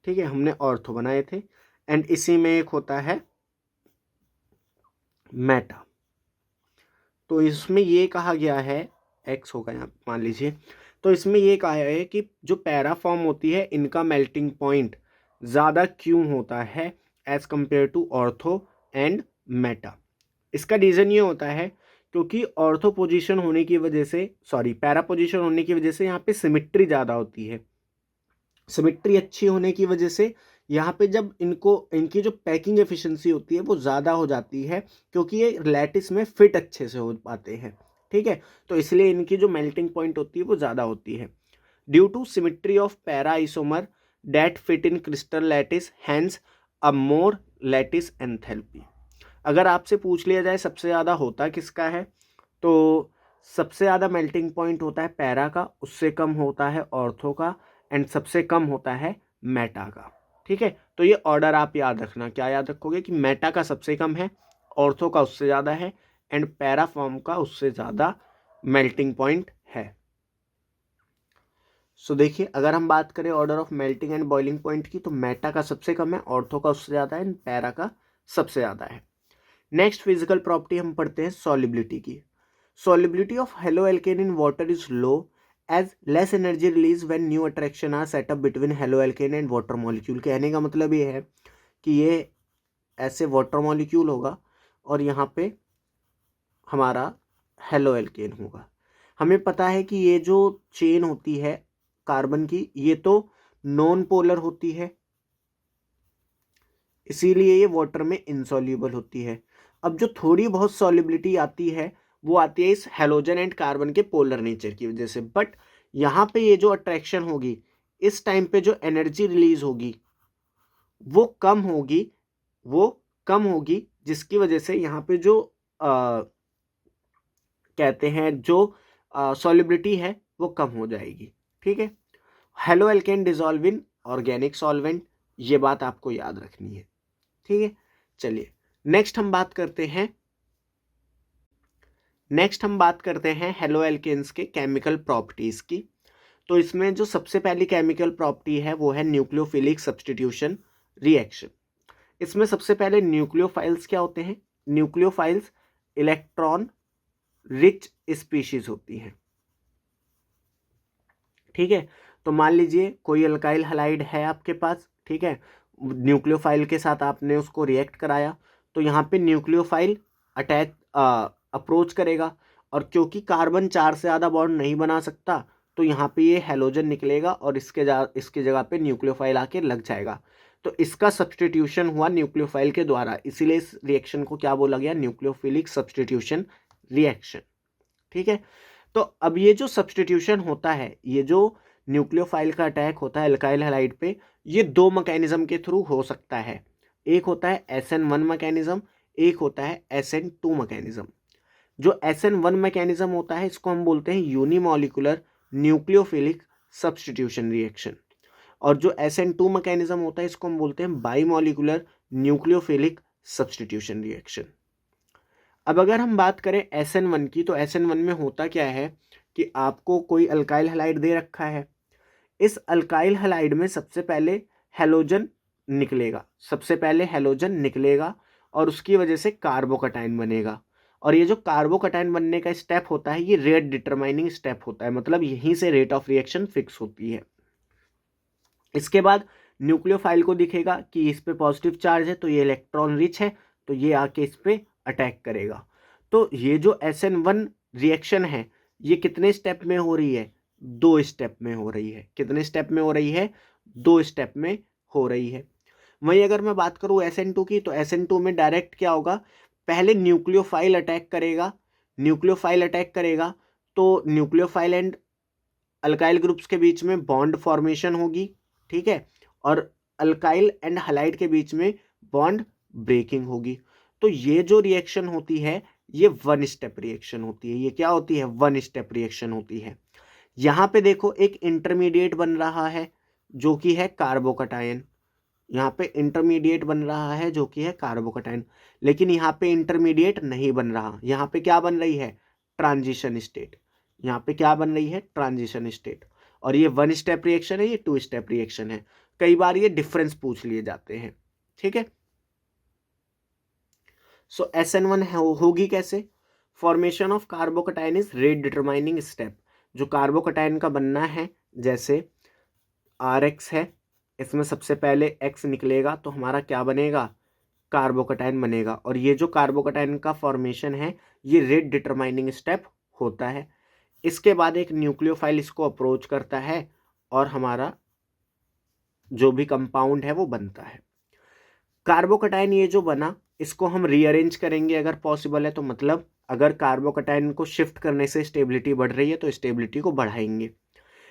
ठीक है, हमने ऑर्थो बनाए थे, एंड इसी में एक होता है मेटा। तो इसमें ये कहा गया है, एक्स होगा यहाँ मान लीजिए, तो इसमें ये कहा है कि जो पैरा फॉर्म होती है इनका मेल्टिंग पॉइंट ज़्यादा क्यों होता है as compare to ortho and meta. इसका रीज़न ये होता है क्योंकि ऑर्थो पोजीशन होने की वजह से, पैरा पोजीशन होने की वजह से यहाँ पे सिमिट्री ज़्यादा होती है। सिमेट्री अच्छी होने की वजह से यहाँ पे जब इनकी जो पैकिंग एफिशिएंसी होती है वो ज़्यादा हो जाती है, क्योंकि ये लैटिस में फिट अच्छे से हो पाते हैं। ठीक है, तो इसलिए इनकी जो मेल्टिंग पॉइंट होती है वो ज़्यादा होती है। Due to symmetry of para isomer that fit in crystal lattice, hence a more lattice enthalpy. अगर आपसे पूछ लिया जाए सबसे ज़्यादा होता किसका है, तो सबसे ज़्यादा मेल्टिंग पॉइंट होता है पैरा का, उससे कम होता है ऑर्थो का, एंड सबसे कम होता है मेटा का। ठीक है, तो ये ऑर्डर आप याद रखना। क्या याद रखोगे कि मेटा का सबसे कम है, ऑर्थो का उससे ज़्यादा है, एंड पैरा फॉर्म का उससे ज़्यादा मेल्टिंग पॉइंट है। सो देखिए, अगर हम बात करें order of melting and boiling point की, तो मेटा का सबसे कम है, ऑर्थो का उससे ज़्यादा है, एंड पैरा का सबसे ज़्यादा है। नेक्स्ट फिजिकल प्रॉपर्टी हम पढ़ते हैं सॉलिबिलिटी की। Solubility of haloalkane in water is low as less energy release when new attraction are set up between haloalkane and water molecule. कहने का मतलब ये है कि ये ऐसे वाटर मॉलिक्यूल होगा और यहाँ पे हमारा हेलो एल्केन होगा। हमें पता है कि ये जो चेन होती है कार्बन की, ये तो नॉन पोलर होती है, इसीलिए ये वाटर में इनसॉल्युबल होती है। अब जो थोड़ी बहुत सॉल्युबिलिटी आती है वो आती है इस हेलोजन एंड कार्बन के पोलर नेचर की वजह से। बट यहाँ पे ये जो अट्रैक्शन होगी, इस टाइम पे जो एनर्जी रिलीज होगी वो कम होगी, जिसकी वजह से यहाँ पे जो कहते हैं जो सॉल्युबिलिटी है वो कम हो जाएगी। ठीक है, halo alkane dissolve in organic solvent, ये बात आपको याद रखनी है। ठीक है, चलिए नेक्स्ट हम बात करते हैं हेलो एल्केन्स के केमिकल प्रॉपर्टीज की। तो इसमें जो सबसे पहली केमिकल प्रॉपर्टी है वो है न्यूक्लियोफिलिक सब्स्टिट्यूशन रिएक्शन। इसमें सबसे पहले न्यूक्लियोफाइल्स क्या होते हैं? न्यूक्लियोफाइल्स इलेक्ट्रॉन रिच स्पीशीज होती हैं। ठीक है, तो मान लीजिए कोई अल्काइल हैलाइड है आपके पास, ठीक है, न्यूक्लियोफाइल के साथ आपने उसको रिएक्ट कराया, तो यहाँ पे न्यूक्लियोफाइल अटैच अप्रोच करेगा, और क्योंकि कार्बन 4 से ज़्यादा बॉन्ड नहीं बना सकता, तो यहाँ पे ये हेलोजन निकलेगा और इसके जगह पे न्यूक्लियोफाइल आके लग जाएगा। तो इसका सब्स्टिट्यूशन हुआ न्यूक्लियोफाइल के द्वारा, इसीलिए इस रिएक्शन को क्या बोला गया? Nucleophilic substitution reaction. ठीक है, तो अब ये जो सब्स्टिट्यूशन होता है, ये जो न्यूक्लियोफाइल का अटैक होता है अल्काइल हैलाइड पे, ये दो मैकेनिज्म के थ्रू हो सकता है। एक होता है SN1 मैकेनिज्म, एक होता है SN2 मैकेनिज्म। जो SN1 मैकेनिज्म होता है इसको हम बोलते हैं यूनिमॉलिकुलर न्यूक्लियोफिलिक सब्स्टिट्यूशन रिएक्शन, और जो SN2 मैकेनिज्म होता है इसको हम बोलते हैं बाईमॉलिकुलर न्यूक्लियोफिलिक सब्स्टिट्यूशन रिएक्शन। अब अगर हम बात करें SN1 की, तो SN1 में होता क्या है कि आपको कोई अल्काइल हैलाइड दे रखा है, इस अल्काइल हैलाइड में सबसे पहले हेलोजन निकलेगा और उसकी वजह से कार्बोकटाइन बनेगा, और ये जो कार्बोकटाइन बनने का स्टेप होता है ये रेट डिटरमाइनिंग स्टेप होता है, मतलब यहीं से रेट ऑफ रिएक्शन फिक्स होती है। इसके बाद न्यूक्लियोफाइल को दिखेगा कि इस पे पॉजिटिव चार्ज है, तो ये इलेक्ट्रॉन रिच है, तो ये आके इस पे अटैक करेगा। तो ये जो SN1 रिएक्शन है ये कितने स्टेप में हो रही है? 2 स्टेप में हो रही है। कितने स्टेप में हो रही है? 2 स्टेप में हो रही है। वहीं अगर मैं बात करूं SN2 की, तो SN2 में डायरेक्ट क्या होगा? पहले न्यूक्लियोफाइल अटैक करेगा, तो न्यूक्लियोफाइल एंड अल्काइल ग्रुप्स के बीच में बॉन्ड फॉर्मेशन होगी, ठीक है, और अल्काइल एंड हैलाइड के बीच में बॉन्ड ब्रेकिंग होगी। तो ये जो रिएक्शन होती है ये 1 स्टेप रिएक्शन होती है। ये क्या होती है? 1 स्टेप रिएक्शन होती है। यहाँ पे देखो एक इंटरमीडिएट बन रहा है जो कि है कार्बोकटायन, यहाँ पे इंटरमीडिएट बन रहा है जो कि है कार्बोकटायन, लेकिन यहाँ पे इंटरमीडिएट नहीं बन रहा, यहाँ पे क्या बन रही है? Transition state. यहाँ पे क्या बन रही है? Transition state. और ये 1 स्टेप रिएक्शन है, ये 2 स्टेप रिएक्शन है। कई बार ये डिफरेंस पूछ लिए जाते हैं, ठीक है। सो SN1 होगी कैसे? Formation of carbocation is rate determining step. जो कार्बोकटायन का बनना है, जैसे RX है, इसमें सबसे पहले X निकलेगा तो हमारा क्या बनेगा? कार्बोकटायन बनेगा, और ये जो कार्बोकटायन का फॉर्मेशन है ये रेट डिटरमाइनिंग स्टेप होता है। इसके बाद एक न्यूक्लियोफाइल इसको अप्रोच करता है और हमारा जो भी कंपाउंड है वो बनता है। कार्बोकटायन ये जो बना, इसको हम रीअरेंज करेंगे अगर पॉसिबल है तो, मतलब अगर कार्बोकटायन को शिफ्ट करने से स्टेबिलिटी बढ़ रही है तो स्टेबिलिटी को बढ़ाएंगे।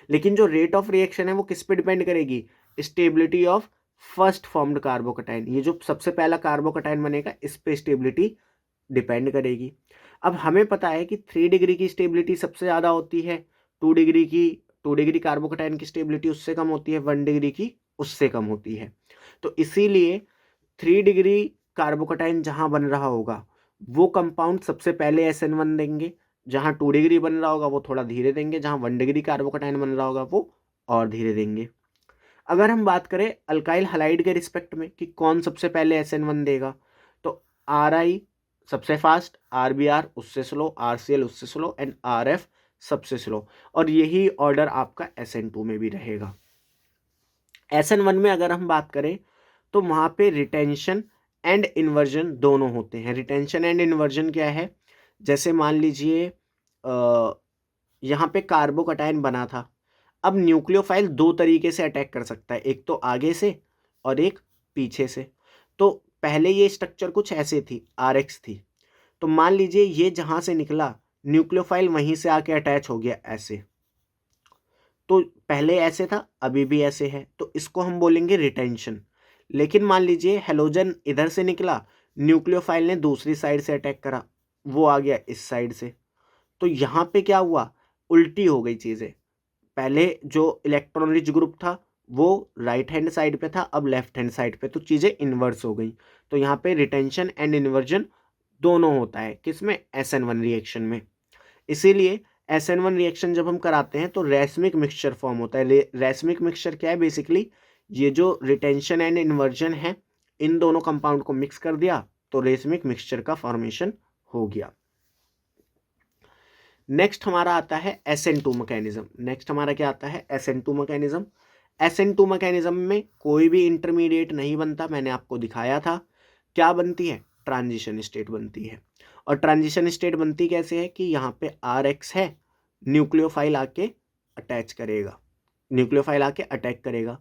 लेकिन जो रेट ऑफ रिएक्शन है वो किस पे डिपेंड करेगी? Stability of first formed carbocation. ये जो सबसे पहला कार्बोकटायन बनेगा इस पे स्टेबिलिटी डिपेंड करेगी। अब हमें पता है कि 3 डिग्री की स्टेबिलिटी सबसे ज़्यादा होती है, 2 डिग्री कार्बोकटायन की स्टेबिलिटी उससे कम होती है, 1 डिग्री की उससे कम होती है। तो इसीलिए 3 डिग्री कार्बोकटायन जहाँ बन रहा होगा वो कंपाउंड सबसे पहले SN1 देंगे, जहाँ 2 डिग्री बन रहा होगा वो थोड़ा धीरे देंगे, जहाँ 1 डिग्री कार्बोकटायन बन रहा होगा वो और धीरे देंगे। अगर हम बात करें अल्काइल हलाइड के रिस्पेक्ट में कि कौन सबसे पहले SN1 देगा, तो RI सबसे फास्ट, RBr उससे स्लो, RCl उससे स्लो एंड RF सबसे स्लो, और यही ऑर्डर आपका SN2 में भी रहेगा। SN1 में अगर हम बात करें तो वहाँ पे रिटेंशन एंड इन्वर्जन दोनों होते हैं। रिटेंशन एंड इन्वर्जन क्या है? जैसे मान लीजिए यहाँ पे कार्बोकटायन बना था, अब न्यूक्लियोफाइल 2 तरीके से अटैक कर सकता है, एक तो आगे से और एक पीछे से। तो पहले ये स्ट्रक्चर कुछ ऐसे थी, RX थी, तो मान लीजिए ये जहाँ से निकला न्यूक्लियोफाइल वहीं से आके अटैच हो गया ऐसे, तो पहले ऐसे था अभी भी ऐसे है, तो इसको हम बोलेंगे रिटेंशन। लेकिन मान लीजिए हेलोजन इधर से निकला, न्यूक्लियोफाइल ने दूसरी साइड से अटैक करा, वो आ गया इस साइड से, तो यहाँ पे क्या हुआ? उल्टी हो गई चीज़ें। पहले जो इलेक्ट्रॉन रिच ग्रुप था वो राइट हैंड साइड पे था, अब लेफ्ट हैंड साइड पे, तो चीज़ें इन्वर्स हो गई। तो यहाँ पे रिटेंशन एंड इन्वर्जन दोनों होता है, किसमें? SN1 रिएक्शन में। इसीलिए SN1 रिएक्शन जब हम कराते हैं तो रैस्मिक मिक्सचर फॉर्म होता है। रैस्मिक मिक्सचर क्या है? बेसिकली ये जो रिटेंशन एंड इन्वर्जन है इन दोनों कंपाउंड को मिक्स कर दिया तो रैस्मिक मिक्सचर का फॉर्मेशन हो गया। नेक्स्ट हमारा आता है SN2 मैकेनिज्म। नेक्स्ट हमारा क्या आता है? SN2 mechanism. SN2 मैकेनिज्म में कोई भी इंटरमीडिएट नहीं बनता, मैंने आपको दिखाया था। क्या बनती है? ट्रांजिशन स्टेट बनती है। और ट्रांजिशन स्टेट बनती कैसे है कि यहाँ पे RX है, न्यूक्लियोफाइल आके अटैच करेगा, न्यूक्लियोफाइल आके अटैक करेगा।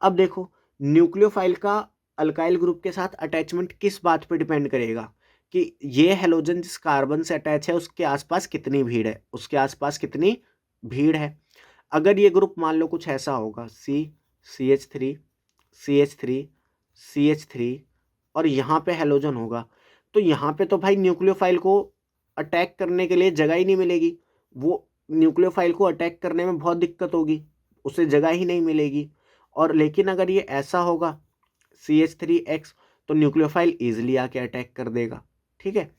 अब देखो न्यूक्लियोफाइल का अल्काइल ग्रुप के साथ अटैचमेंट किस बात पे डिपेंड करेगा कि ये हेलोजन जिस कार्बन से अटैच है उसके आसपास कितनी भीड़ है, उसके आसपास कितनी भीड़ है। अगर ये ग्रुप मान लो कुछ ऐसा होगा, CH3 CH3 CH3 और यहाँ पे हेलोजन होगा, तो यहाँ पे तो भाई न्यूक्लियोफाइल को अटैक करने के लिए जगह ही नहीं मिलेगी, वो न्यूक्लियोफाइल को अटैक करने में बहुत दिक्कत होगी, उसे जगह ही नहीं मिलेगी। और लेकिन अगर ये ऐसा होगा CH3X तो न्यूक्लियोफाइल ईजिली आके अटैक कर देगा, ठीक है।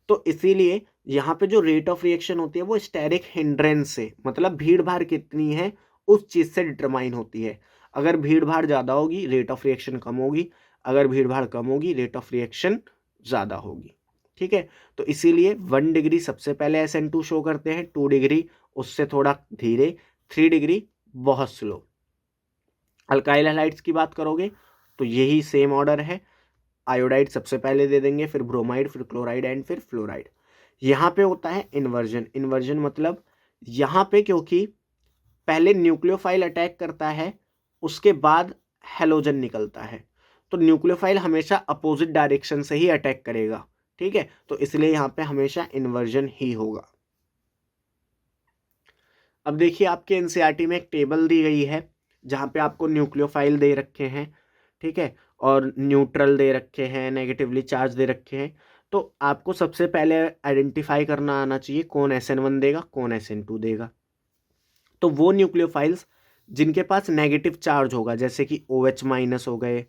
तो इसीलिए यहाँ पे जो रेट ऑफ रिएक्शन होती है वो स्टेरिक हिंड्रेंस से, मतलब भीड़ भाड़ कितनी है उस चीज़ से डिटरमाइन होती है। अगर भीड़ भाड़ ज़्यादा होगी रेट ऑफ रिएक्शन कम होगी, अगर भीड़ भाड़ कम होगी रेट ऑफ रिएक्शन ज़्यादा होगी, ठीक है। तो इसीलिए 1 डिग्री सबसे पहले SN2 शो करते हैं, 2 डिग्री उससे थोड़ा धीरे, 3 डिग्री बहुत स्लो। अल्काइल हैलाइड्स की बात करोगे तो यही सेम ऑर्डर है, आयोडाइड सबसे पहले दे देंगे, फिर ब्रोमाइड, फिर क्लोराइड एंड फिर फ्लोराइड। यहाँ पे होता है इन्वर्जन। इन्वर्जन मतलब यहाँ पे क्योंकि पहले न्यूक्लियोफाइल अटैक करता है उसके बाद हेलोजन निकलता है, तो न्यूक्लियोफाइल हमेशा अपोजिट डायरेक्शन से ही अटैक करेगा, ठीक है। तो इसलिए यहाँ पे हमेशा इन्वर्जन ही होगा। अब देखिए आपके एनसीईआरटी में एक टेबल दी गई है जहाँ पे आपको न्यूक्लियोफाइल दे रखे हैं, ठीक है, और न्यूट्रल दे रखे हैं, नेगेटिवली चार्ज दे रखे हैं। तो आपको सबसे पहले आइडेंटिफाई करना आना चाहिए कौन SN1 देगा कौन SN2 देगा। तो वो न्यूक्लियोफाइल्स जिनके पास नेगेटिव चार्ज होगा, जैसे कि OH माइनस हो गए,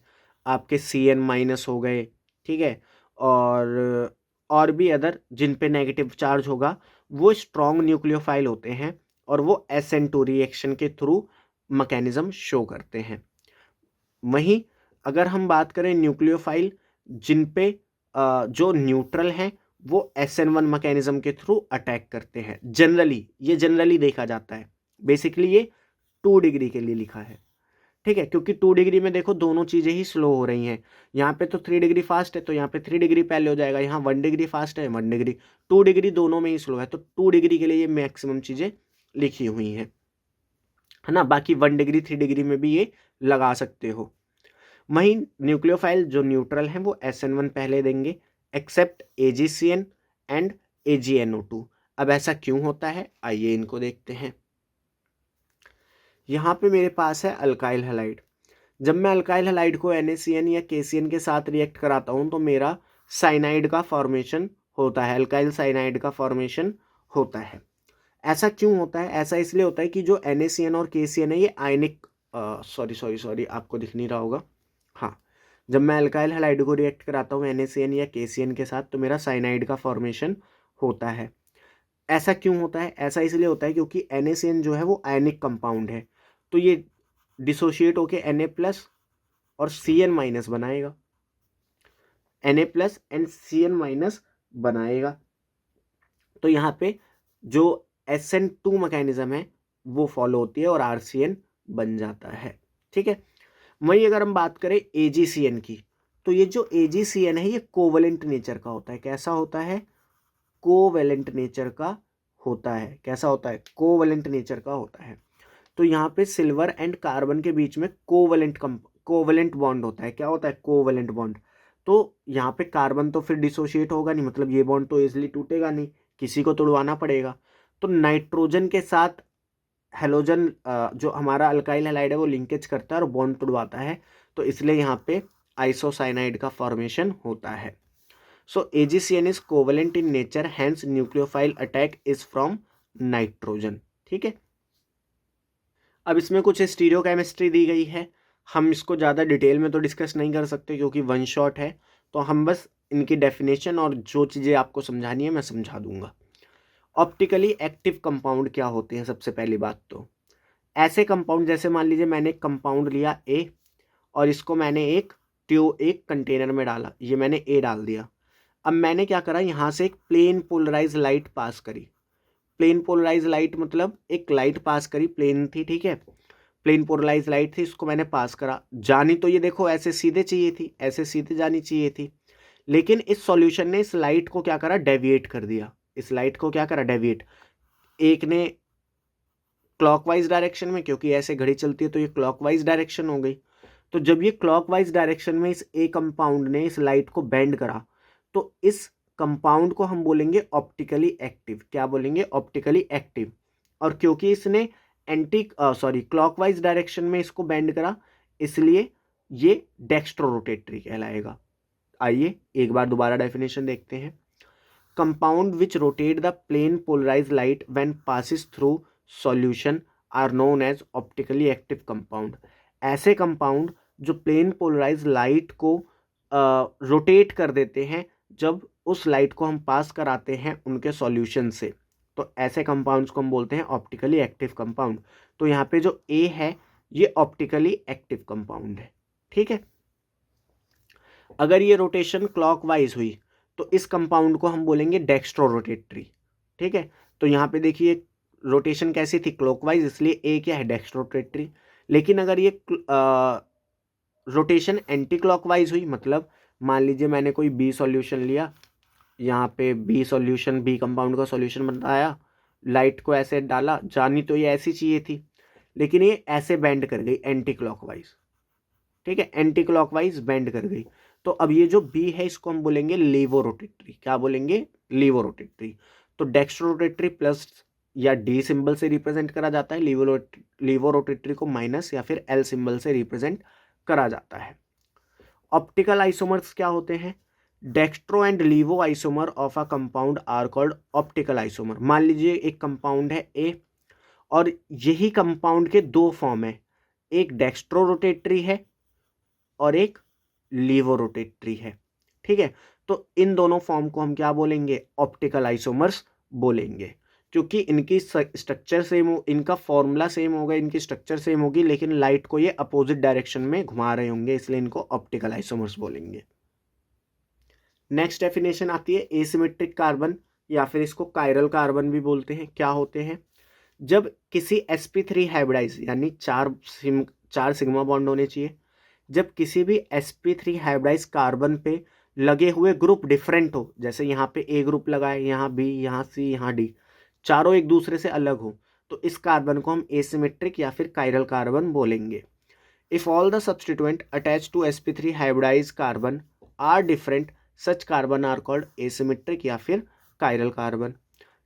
आपके CN माइनस हो गए, ठीक है, और भी अदर जिन पे नेगेटिव चार्ज होगा, वो स्ट्रॉन्ग न्यूक्लियोफाइल होते हैं और वो SN2 रिएक्शन के थ्रू मैकेनिज्म शो करते हैं। वहीं अगर हम बात करें न्यूक्लियोफाइल जिन पे जो न्यूट्रल हैं वो SN1 मैकेनिज्म के थ्रू अटैक करते हैं। ये जनरली देखा जाता है, बेसिकली ये 2 डिग्री के लिए लिखा है, ठीक है, क्योंकि 2 डिग्री में देखो दोनों चीज़ें ही स्लो हो रही हैं। यहाँ पे तो 3 डिग्री फास्ट है तो यहाँ पे 3 डिग्री पहले हो जाएगा, यहाँ 1 डिग्री फास्ट है 1 डिग्री, 2 डिग्री दोनों में ही स्लो है, तो 2 डिग्री के लिए ये मैक्सिमम चीज़ें लिखी हुई हैं। है ना। बाकी 1 डिग्री 3 डिग्री में भी ये लगा सकते हो। वहीं न्यूक्लियोफाइल जो न्यूट्रल हैं वो SN1 पहले देंगे एक्सेप्ट AgCN एंड AgNO2। अब ऐसा क्यों होता है, आइए इनको देखते हैं। यहाँ पे मेरे पास है अल्काइल हैलाइड। जब मैं अल्काइल हैलाइड को NaCN या KCN के साथ रिएक्ट कराता हूँ तो मेरा साइनाइड का फॉर्मेशन होता है, अल्काइल साइनाइड का फॉर्मेशन होता है। ऐसा क्यों होता है, ऐसा इसलिए होता है कि जो NaCN और KCN है ये आयनिक सॉरी आपको दिख नहीं रहा होगा। हाँ, जब मैं अल्काइल हैलाइड को रिएक्ट कराता हूँ NaCN या KCN के साथ तो मेरा साइनाइड का फॉर्मेशन होता है। ऐसा क्यों होता है, ऐसा इसलिए होता है क्योंकि NaCN जो है वो आयनिक कंपाउंड है, तो ये डिसोशिएट होके Na+ और Cn- बनाएगा, Na+ एंड Cn- बनाएगा। तो यहाँ पे जो SN2 मैकेनिज्म है वो फॉलो होती है और RCN बन जाता है। ठीक है, वहीं अगर हम बात करें AgCN की, तो ये जो AgCN है ये कोवलेंट नेचर का होता है। कैसा होता है, कोवलेंट नेचर का होता है। कैसा होता है, कोवलेंट नेचर का होता है। तो यहाँ पे सिल्वर एंड कार्बन के बीच में कोवलेंट बॉन्ड होता है। क्या होता है, कोवलेंट बॉन्ड। तो यहाँ पे कार्बन तो फिर डिसोशिएट होगा नहीं, मतलब ये बॉन्ड तो इजिली टूटेगा नहीं, किसी को तोड़वाना पड़ेगा। तो नाइट्रोजन के साथ हेलोजन जो हमारा अल्काइल हैलाइड है वो लिंकेज करता है और बॉन्ड तोड़वाता है, तो इसलिए यहाँ पे आइसोसाइनाइड का फॉर्मेशन होता है। So AgCN is covalent in nature, hence nucleophile attack is from nitrogen. ठीक है, अब इसमें कुछ स्टीरियो केमिस्ट्री दी गई है, हम इसको ज़्यादा डिटेल में तो डिस्कस नहीं कर सकते क्योंकि वन शॉट है, तो हम बस इनकी डेफिनेशन और जो चीज़ें आपको समझानी है मैं समझा दूंगा। ऑप्टिकली एक्टिव कंपाउंड क्या होते हैं, सबसे पहली बात तो ऐसे कंपाउंड, जैसे मान लीजिए मैंने एक कंपाउंड लिया A और इसको मैंने एक कंटेनर में डाला, ये मैंने A डाल दिया। अब मैंने क्या करा, यहाँ से एक प्लेन पोलराइज लाइट पास करी। प्लेन पोलराइज लाइट मतलब एक लाइट पास करी, प्लेन थी, ठीक है, प्लेन पोलराइज लाइट थी, इसको मैंने पास करा। जानी तो ये देखो ऐसे सीधे चाहिए थी, ऐसे सीधे जानी चाहिए थी, लेकिन इस सॉल्यूशन ने इस लाइट को क्या करा, डेविएट कर दिया। इस लाइट को क्या करा, डेविएट। एक ने क्लॉकवाइज डायरेक्शन में, क्योंकि ऐसे घड़ी चलती है तो ये क्लॉकवाइज डायरेक्शन हो गई। तो जब ये क्लॉकवाइज डायरेक्शन में इस A कंपाउंड ने इस लाइट को बेंड करा, तो इस कंपाउंड को हम बोलेंगे ऑप्टिकली एक्टिव। क्या बोलेंगे, ऑप्टिकली एक्टिव। और क्योंकि इसने क्लॉकवाइज डायरेक्शन में इसको बेंड करा, इसलिए ये डेक्स्ट्रोरोटेटरी कहलाएगा। आइए एक बार दोबारा डेफिनेशन देखते हैं। Compound which rotate the plane polarize light when passes through solution are known as optically active compound. ऐसे कंपाउंड जो प्लेन पोलराइज लाइट को रोटेट कर देते हैं जब उस लाइट को हम पास कराते हैं उनके सॉल्यूशन से, तो ऐसे कंपाउंड्स को हम बोलते हैं ऑप्टिकली एक्टिव कंपाउंड। तो यहाँ पे जो A है ये ऑप्टिकली एक्टिव कंपाउंड है। ठीक है, अगर ये रोटेशन क्लॉकवाइज हुई तो इस कंपाउंड को हम बोलेंगे डेक्स्ट्रोरोटेटरी। ठीक है, तो यहाँ पे देखिए रोटेशन कैसी थी, क्लॉकवाइज, इसलिए A क्या है, डेक्स्ट्रोरोटेटरी। लेकिन अगर ये रोटेशन एंटी क्लॉकवाइज हुई, मतलब मान लीजिए मैंने कोई B सॉल्यूशन लिया, यहाँ पे B कंपाउंड का सॉल्यूशन बताया, लाइट को ऐसे डाला, जानी तो ये ऐसी चाहिए थी, लेकिन ये ऐसे बेंड कर गई एंटी क्लॉकवाइज। ठीक है, एंटी क्लॉकवाइज बेंड कर गई, तो अब ये जो B है इसको हम बोलेंगे लीवोरोटेटरी। क्या बोलेंगे, लीवोरोटेटरी। तो डेक्स्ट्रोरोटेटरी प्लस या D सिंबल से रिप्रेजेंट करा जाता है, लीवोरोटेटरी को माइनस या फिर L सिंबल से रिप्रेजेंट करा जाता है। ऑप्टिकल आइसोमर्स क्या होते हैं, dextro and laevo isomer of a compound are called optical isomer. मान लीजिए एक कंपाउंड है A और यही कंपाउंड के दो फॉर्म है, एक डेक्स्ट्रो रोटेटरी है और एक लीवो रोटेटरी है। ठीक है, तो इन दोनों फॉर्म को हम क्या बोलेंगे, ऑप्टिकल आइसोमर्स बोलेंगे, क्योंकि इनकी स्ट्रक्चर सेम हो, इनका फॉर्मूला सेम होगा, इनकी स्ट्रक्चर सेम होगी, लेकिन लाइट को ये अपोजिट डायरेक्शन में घुमा रहे होंगे, इसलिए इनको ऑप्टिकल आइसोमर्स बोलेंगे। नेक्स्ट डेफिनेशन आती है एसिमेट्रिक कार्बन, या फिर इसको कायरल कार्बन भी बोलते हैं। क्या होते हैं, जब किसी sp3 हाइब्रिडाइज यानी चार सिग्मा बॉन्ड होने चाहिए, जब किसी भी sp3 हाइब्रिडाइज कार्बन पे लगे हुए ग्रुप डिफरेंट हो, जैसे यहाँ पे A ग्रुप लगा है, यहाँ B, यहाँ C, यहाँ D, चारों एक दूसरे से अलग हो, तो इस कार्बन को हम एसिमेट्रिक या फिर कायरल कार्बन बोलेंगे। If all the substituent attach to sp3 hybridize carbon are different, such carbon are called asymmetric या फिर कायरल कार्बन।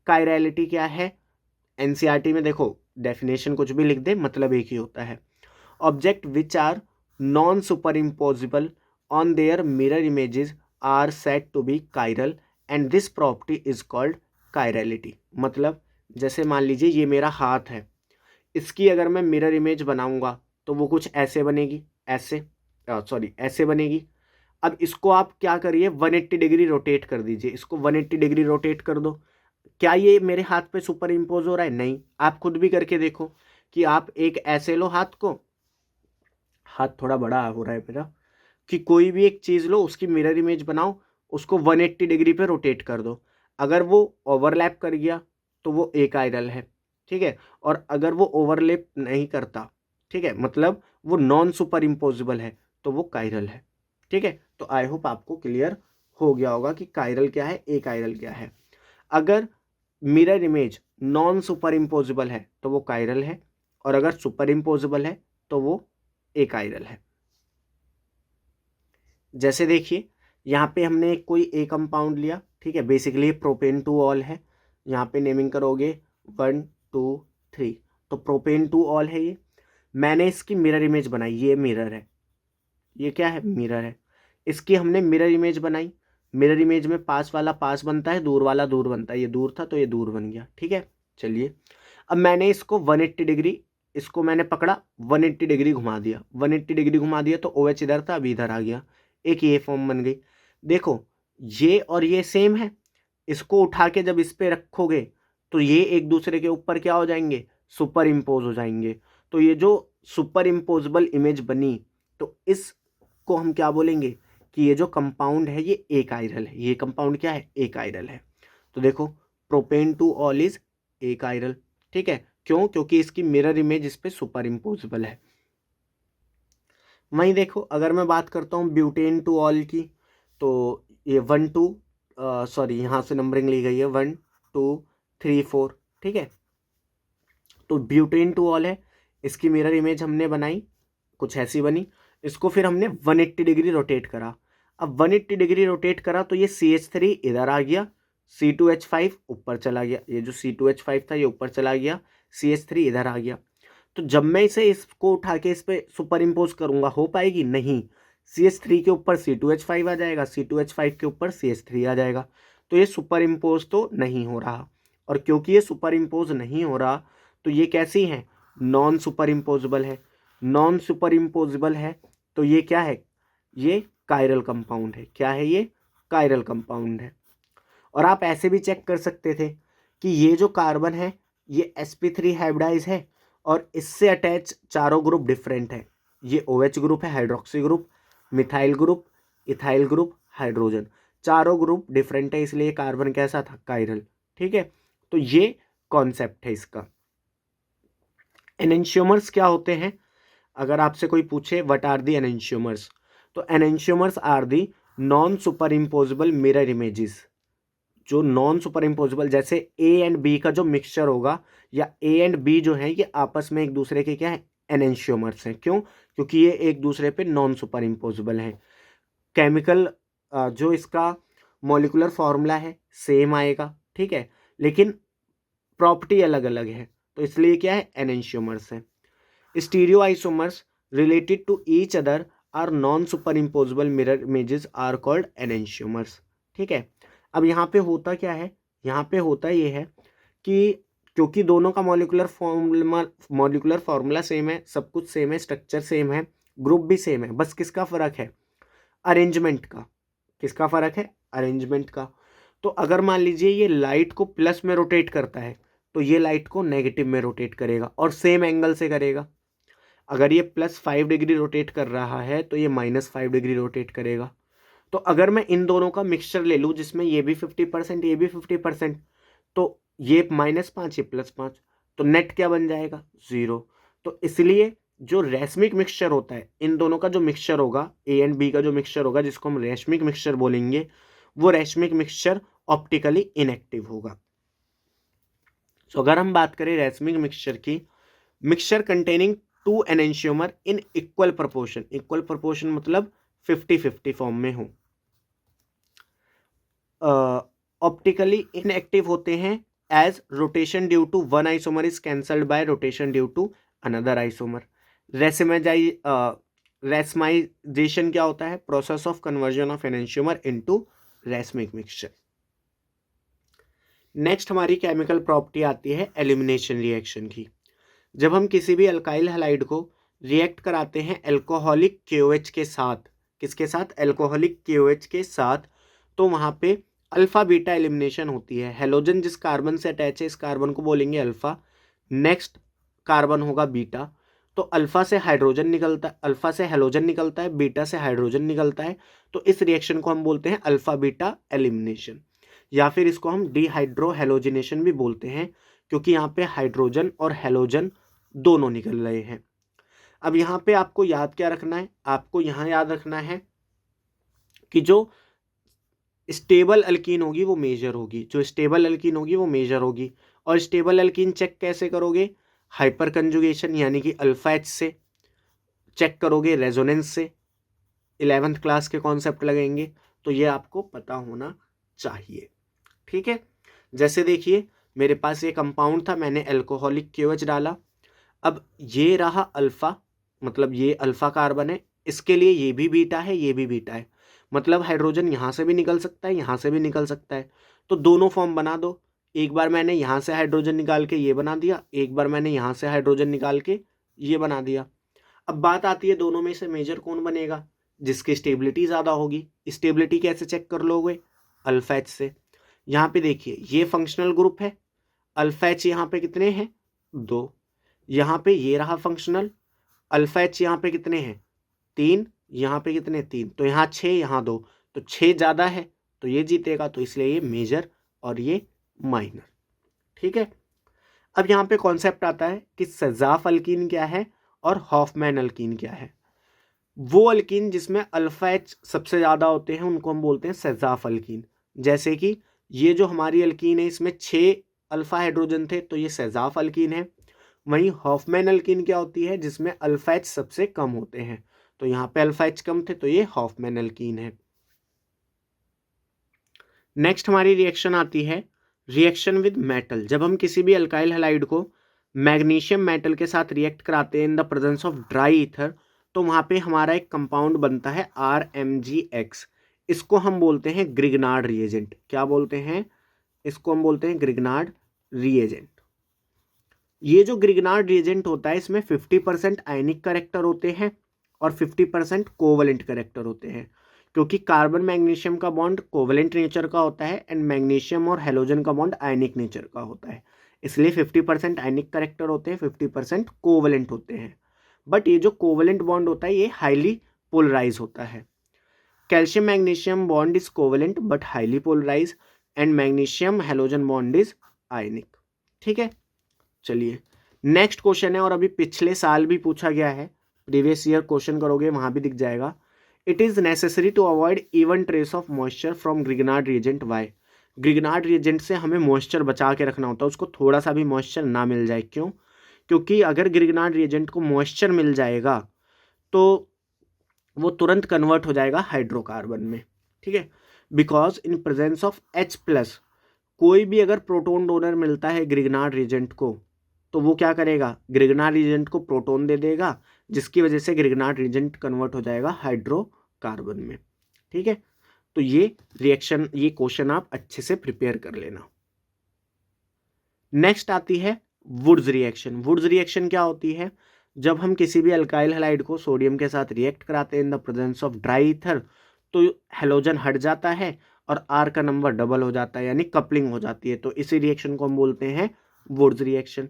कायरलिटी क्या है? एनसीईआरटी में देखो डेफिनेशन कुछ भी लिख दे, मतलब एक ही होता है। Object which are non superimposable on their mirror images are said to be chiral and this property is called chirality. मतलब जैसे मान लीजिए ये मेरा हाथ है, इसकी अगर मैं मिरर इमेज बनाऊंगा तो वो कुछ ऐसे बनेगी, ऐसे बनेगी। अब इसको आप क्या करिए, 180 डिग्री रोटेट कर दीजिए, इसको 180 डिग्री रोटेट कर दो। क्या ये मेरे हाथ पे सुपर इम्पोज हो रहा है? नहीं। आप खुद भी करके देखो कि आप एक ऐसे लो हाथ को, हाथ थोड़ा बड़ा हो रहा है मेरा, कि कोई भी एक चीज़ लो, उसकी मिरर इमेज बनाओ, उसको 180 डिग्री पे रोटेट कर दो। अगर वो ओवरलैप कर गया तो वो एक आयरल है, ठीक है। और अगर वो ओवरलैप नहीं करता, ठीक है, मतलब वो नॉन सुपर इम्पोजिबल है, तो वो कायरल है, ठीक है। तो आई होप आपको क्लियर हो गया होगा कि कायरल क्या है, एक आयरल क्या है। अगर mirror image non super imposable है तो वो कायरल है, और अगर सुपर इम्पोजिबल है तो वो एक आयरल है। जैसे देखिए यहाँ पे हमने कोई ए कंपाउंड लिया, ठीक है, बेसिकली प्रोपेन टू ऑल है। यहाँ पे नेमिंग करोगे 1 2 3, तो प्रोपेन टू ऑल है ये। मैंने इसकी मिरर इमेज बनाई, ये मिरर है, ये क्या है, मिरर है। इसकी हमने मिरर इमेज बनाई, मिरर इमेज में पास वाला पास बनता है, दूर वाला दूर बनता है, ये दूर था तो ये दूर बन गया, ठीक है। चलिए अब मैंने इसको 180 डिग्री, इसको मैंने पकड़ा 180 डिग्री घुमा दिया, 180 डिग्री घुमा दिया तो OH इधर था, अभी इधर आ गया, एक ये फॉर्म बन गई। देखो ये और ये सेम है, इसको उठा के जब इस पे रखोगे तो ये एक दूसरे के ऊपर क्या हो जाएंगे, सुपर इम्पोज हो जाएंगे। तो ये जो सुपर इम्पोजेबल इमेज बनी, तो इसको हम क्या बोलेंगे कि ये जो कंपाउंड है ये एक आयरल है। ये कंपाउंड क्या है, एक आयरल है। तो देखो प्रोपेन टू ऑल इज एक आयरल, ठीक है। क्यों? क्योंकि इसकी मिरर इमेज इस पे सुपर इम्पोजेबल है। वहीं देखो अगर मैं बात करता हूँ ब्यूटेन टू ऑल की, तो ये 1 2 सॉरी यहाँ से नंबरिंग ली गई है 1 2 3 4, ठीक है। तो ब्यूटेन टू ऑल है, इसकी मिरर इमेज हमने बनाई, कुछ ऐसी बनी। इसको फिर हमने 180 डिग्री रोटेट करा। अब 180 डिग्री रोटेट करा तो ये CH3 इधर आ गया, C2H5 ऊपर चला गया, ये जो C2H5 था ये ऊपर चला गया, CH3 इधर आ गया। तो जब मैं इसको उठा के इस पर सुपर इम्पोज करूंगा, हो पाएगी? नहीं। CH3 के ऊपर C2H5 आ जाएगा, C2H5 के ऊपर CH3 आ जाएगा, तो ये सुपर इम्पोज तो नहीं हो रहा। और क्योंकि ये सुपर इम्पोज नहीं हो रहा तो ये कैसी है, नॉन सुपर इम्पोजिबल है। नॉन सुपर इम्पोजिबल है तो ये क्या है, ये कायरल कंपाउंड है। क्या है ये, कायरल कंपाउंड है। और आप ऐसे भी चेक कर सकते थे कि ये जो कार्बन है ये sp3 हाइब्रिडाइज है और इससे अटैच चारों ग्रुप डिफरेंट है। ये OH ग्रुप है, hydroxy group, methyl group, ethyl group, hydrogen, चारों ग्रुप डिफरेंट है, इसलिए कार्बन कैसा था, कायरल, ठीक है। तो ये कॉन्सेप्ट है इसका। एनेंशियोमर्स क्या होते हैं? अगर आपसे कोई पूछे व्हाट आर दी एनेंशियोमर्स, तो enantiomers are the non superimposable mirror images. जो नॉन सुपर इम्पोजिबल, जैसे A एंड B का जो मिक्सचर होगा, या A एंड B जो है ये आपस में एक दूसरे के क्या है, एनेंशियोमर्स हैं। क्यों? क्योंकि ये एक दूसरे पे नॉन सुपर इम्पोजिबल है। केमिकल जो इसका मॉलिकुलर फॉर्मूला है सेम आएगा, ठीक है, लेकिन प्रॉपर्टी अलग अलग है, तो इसलिए क्या है, एनेंशियोमर्स है। Stereoisomers related to each other are non superimposable mirror images are called enantiomers, ठीक है। अब यहाँ पे होता क्या है, यहाँ पे होता ये है कि क्योंकि दोनों का मॉलिकुलर फॉर्मूला सेम है, सब कुछ सेम है, स्ट्रक्चर सेम है, ग्रुप भी सेम है, बस किसका फ़र्क है, अरेंजमेंट का। किसका फ़र्क है, अरेंजमेंट का। तो अगर मान लीजिए ये लाइट को प्लस में रोटेट करता है तो ये लाइट को नेगेटिव में रोटेट करेगा और सेम एंगल से करेगा। अगर ये +5 डिग्री रोटेट कर रहा है तो ये -5 डिग्री रोटेट करेगा। तो अगर मैं इन दोनों का मिक्सचर ले लूँ जिसमें ये भी 50% ये भी 50%, तो ये -5 ये +5, तो नेट क्या बन जाएगा, 0। तो इसलिए जो रैस्मिक मिक्सचर होता है, इन दोनों का जो मिक्सचर होगा, A एंड B का जो मिक्सचर होगा, जिसको हम रैस्मिक मिक्सचर बोलेंगे, वो रैस्मिक मिक्सचर ऑप्टिकली इनएक्टिव होगा। सो अगर हम बात करें रैसमिक मिक्सचर की, mixture containing 2 enantiomer in equal proportion मतलब 50-50 फॉर्म में हो, ऑप्टिकली इनएक्टिव होते हैं as rotation due to one isomer is cancelled by rotation due to another isomer. Racemisation क्या होता है? Process of conversion of enantiomer into racemic mixture. Next हमारी chemical property आती है एलिमिनेशन रिएक्शन की। जब हम किसी भी अल्काइल हैलाइड को रिएक्ट कराते हैं एल्कोहलिक KOH के साथ, किसके साथ? एल्कोहलिक KOH के साथ, तो वहाँ पे अल्फा बीटा एलिमिनेशन होती है। हेलोजन जिस कार्बन से अटैच है, इस कार्बन को बोलेंगे अल्फा, नेक्स्ट कार्बन होगा बीटा, तो अल्फा से हाइड्रोजन निकलता है, अल्फा से हेलोजन निकलता है, बीटा से हाइड्रोजन निकलता है, तो इस रिएक्शन को हम बोलते हैं अल्फा बीटा एलिमिनेशन, या फिर इसको हम डिहाइड्रो हेलोजिनेशन भी बोलते हैं, क्योंकि यहाँ पे हाइड्रोजन और हेलोजन दोनों निकल रहे हैं। अब यहाँ पे आपको याद क्या रखना है? आपको यहाँ याद रखना है कि जो स्टेबल अल्कीन होगी वो मेजर होगी, जो स्टेबल अल्कीन होगी वो मेजर होगी। और स्टेबल अल्कीन चेक कैसे करोगे? हाइपर कंजुगेशन यानी कि अल्फा एच से चेक करोगे, रेजोनेंस से, 11th क्लास के कॉन्सेप्ट लगेंगे, तो ये आपको पता होना चाहिए। ठीक है, जैसे देखिए मेरे पास ये कंपाउंड था, मैंने एल्कोहलिक KOH डाला, अब ये रहा अल्फा, मतलब ये अल्फा कार्बन है, इसके लिए ये भी बीटा है, ये भी बीटा है, मतलब हाइड्रोजन यहाँ से भी निकल सकता है, यहाँ से भी निकल सकता है, तो दोनों फॉर्म बना दो। एक बार मैंने यहाँ से हाइड्रोजन निकाल के ये बना दिया, एक बार मैंने यहाँ से हाइड्रोजन निकाल के ये बना दिया। अब बात आती है दोनों में से मेजर कौन बनेगा? जिसकी स्टेबिलिटी ज़्यादा होगी। स्टेबिलिटी कैसे चेक कर लोगे? अल्फा एच से। यहाँ पे देखिए ये फंक्शनल ग्रुप है, अल्फा एच यहाँ पे कितने हैं? 2। यहाँ पे ये रहा फंक्शनल, अल्फा एच यहाँ पे कितने हैं? 3, यहाँ पे कितने? 3, तो यहाँ 6, यहाँ 2, तो 6 ज़्यादा है तो ये जीतेगा, तो इसलिए ये मेजर और ये माइनर। ठीक है, अब यहाँ पे कॉन्सेप्ट आता है कि सजाफ अल्कीन क्या है और हॉफमैन अल्कीन क्या है। वो अल्कीन जिसमें अल्फा एच सबसे ज़्यादा होते हैं उनको हम बोलते हैं सजाफ अल्कीन। जैसे कि ये जो हमारी अल्कीन है इसमें 6 अल्फा हाइड्रोजन थे, तो ये सजाफ अल्कीन है। वहीं हॉफमैन अल्कीन क्या होती है? जिसमें अल्फा एच सबसे कम होते हैं, तो यहाँ पे अल्फा एच कम थे, तो ये हॉफमैन अल्कीन है। नेक्स्ट हमारी रिएक्शन आती है रिएक्शन विद मेटल। जब हम किसी भी अल्काइल हैलाइड को मैग्नीशियम मेटल के साथ रिएक्ट कराते हैं in the presence of dry ether, तो वहाँ पे हमारा एक कंपाउंड बनता है RMgX। इसको हम बोलते हैं ग्रिग्नार्ड रिएजेंट। क्या बोलते हैं? इसको हम बोलते हैं ग्रिग्नार्ड रिएजेंट। ये जो ग्रिग्नार्ड रिएजेंट होता है इसमें 50% आयनिक कैरेक्टर होते हैं और 50% कोवलेंट कैरेक्टर होते हैं, क्योंकि कार्बन मैग्नीशियम का बॉन्ड कोवलेंट नेचर का होता है एंड मैग्नीशियम और हेलोजन का बॉन्ड आयनिक नेचर का होता है, इसलिए 50% आयनिक कैरेक्टर होते हैं, 50% कोवलेंट होते हैं। बट ये जो कोवलेंट बॉन्ड होता है ये हाईली पोलराइज होता है। Calcium magnesium bond is covalent but highly polarize and magnesium halogen bond is ionic. ठीक है, चलिए नेक्स्ट क्वेश्चन है, और अभी पिछले साल भी पूछा गया है, प्रीवियस ईयर क्वेश्चन करोगे वहां भी दिख जाएगा। It is necessary to avoid even trace of moisture from Grignard reagent. Why? Grignard reagent से हमें मॉइस्चर बचा के रखना होता है, उसको थोड़ा सा भी मॉइस्चर ना मिल जाए। क्यों? क्योंकि अगर ग्रिग्नार्ड रिएजेंट को मॉइस्चर मिल जाएगा तो वो तुरंत कन्वर्ट हो जाएगा हाइड्रोकार्बन में। ठीक है, because in presence of H+, कोई भी अगर प्रोटोन डोनर मिलता है ग्रिग्नार्ड रिएजेंट को, तो वो क्या करेगा? ग्रिग्नार्ड रिएजेंट को प्रोटोन दे देगा, जिसकी वजह से ग्रिग्नार्ड रिएजेंट कन्वर्ट हो जाएगा हाइड्रोकार्बन में। ठीक है, तो ये रिएक्शन, ये क्वेश्चन आप अच्छे से प्रिपेयर कर लेना। नेक्स्ट आती है वुड्स रिएक्शन। वुड्स रिएक्शन क्या होती है? जब हम किसी भी अल्काइल हैलाइड को सोडियम के साथ रिएक्ट कराते हैं in the presence of dry ether, तो हेलोजन हट जाता है और R का नंबर डबल हो जाता है, यानी कपलिंग हो जाती है, तो इसी रिएक्शन को हम बोलते हैं वुड्स रिएक्शन।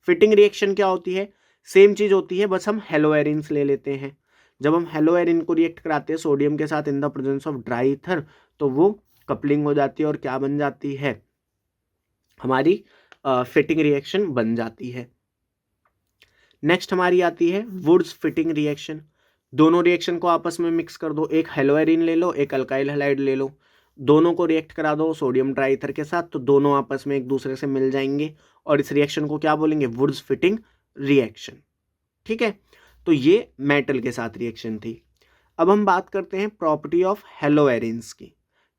फिटिंग रिएक्शन क्या होती है? सेम चीज होती है, बस हम हेलोएरिन्स ले लेते हैं। जब हम हेलोएरिन को रिएक्ट कराते हैं सोडियम के साथ in the presence of dry ether, तो वो कपलिंग हो जाती है और क्या बन जाती है? हमारी फिटिंग रिएक्शन बन जाती है। नेक्स्ट हमारी आती है वुड्स फिटिंग रिएक्शन। दोनों रिएक्शन को आपस में मिक्स कर दो, एक हेलोएरिन ले लो, एक अल्काइल हैलाइड ले लो, दोनों को रिएक्ट करा दो सोडियम ट्राईथर के साथ, तो दोनों आपस में एक दूसरे से मिल जाएंगे और इस रिएक्शन को क्या बोलेंगे, वुड्स फिटिंग रिएक्शन। ठीक है, तो ये मेटल के साथ रिएक्शन थी। अब हम बात करते हैं प्रॉपर्टी ऑफ हेलोएरिन्स की,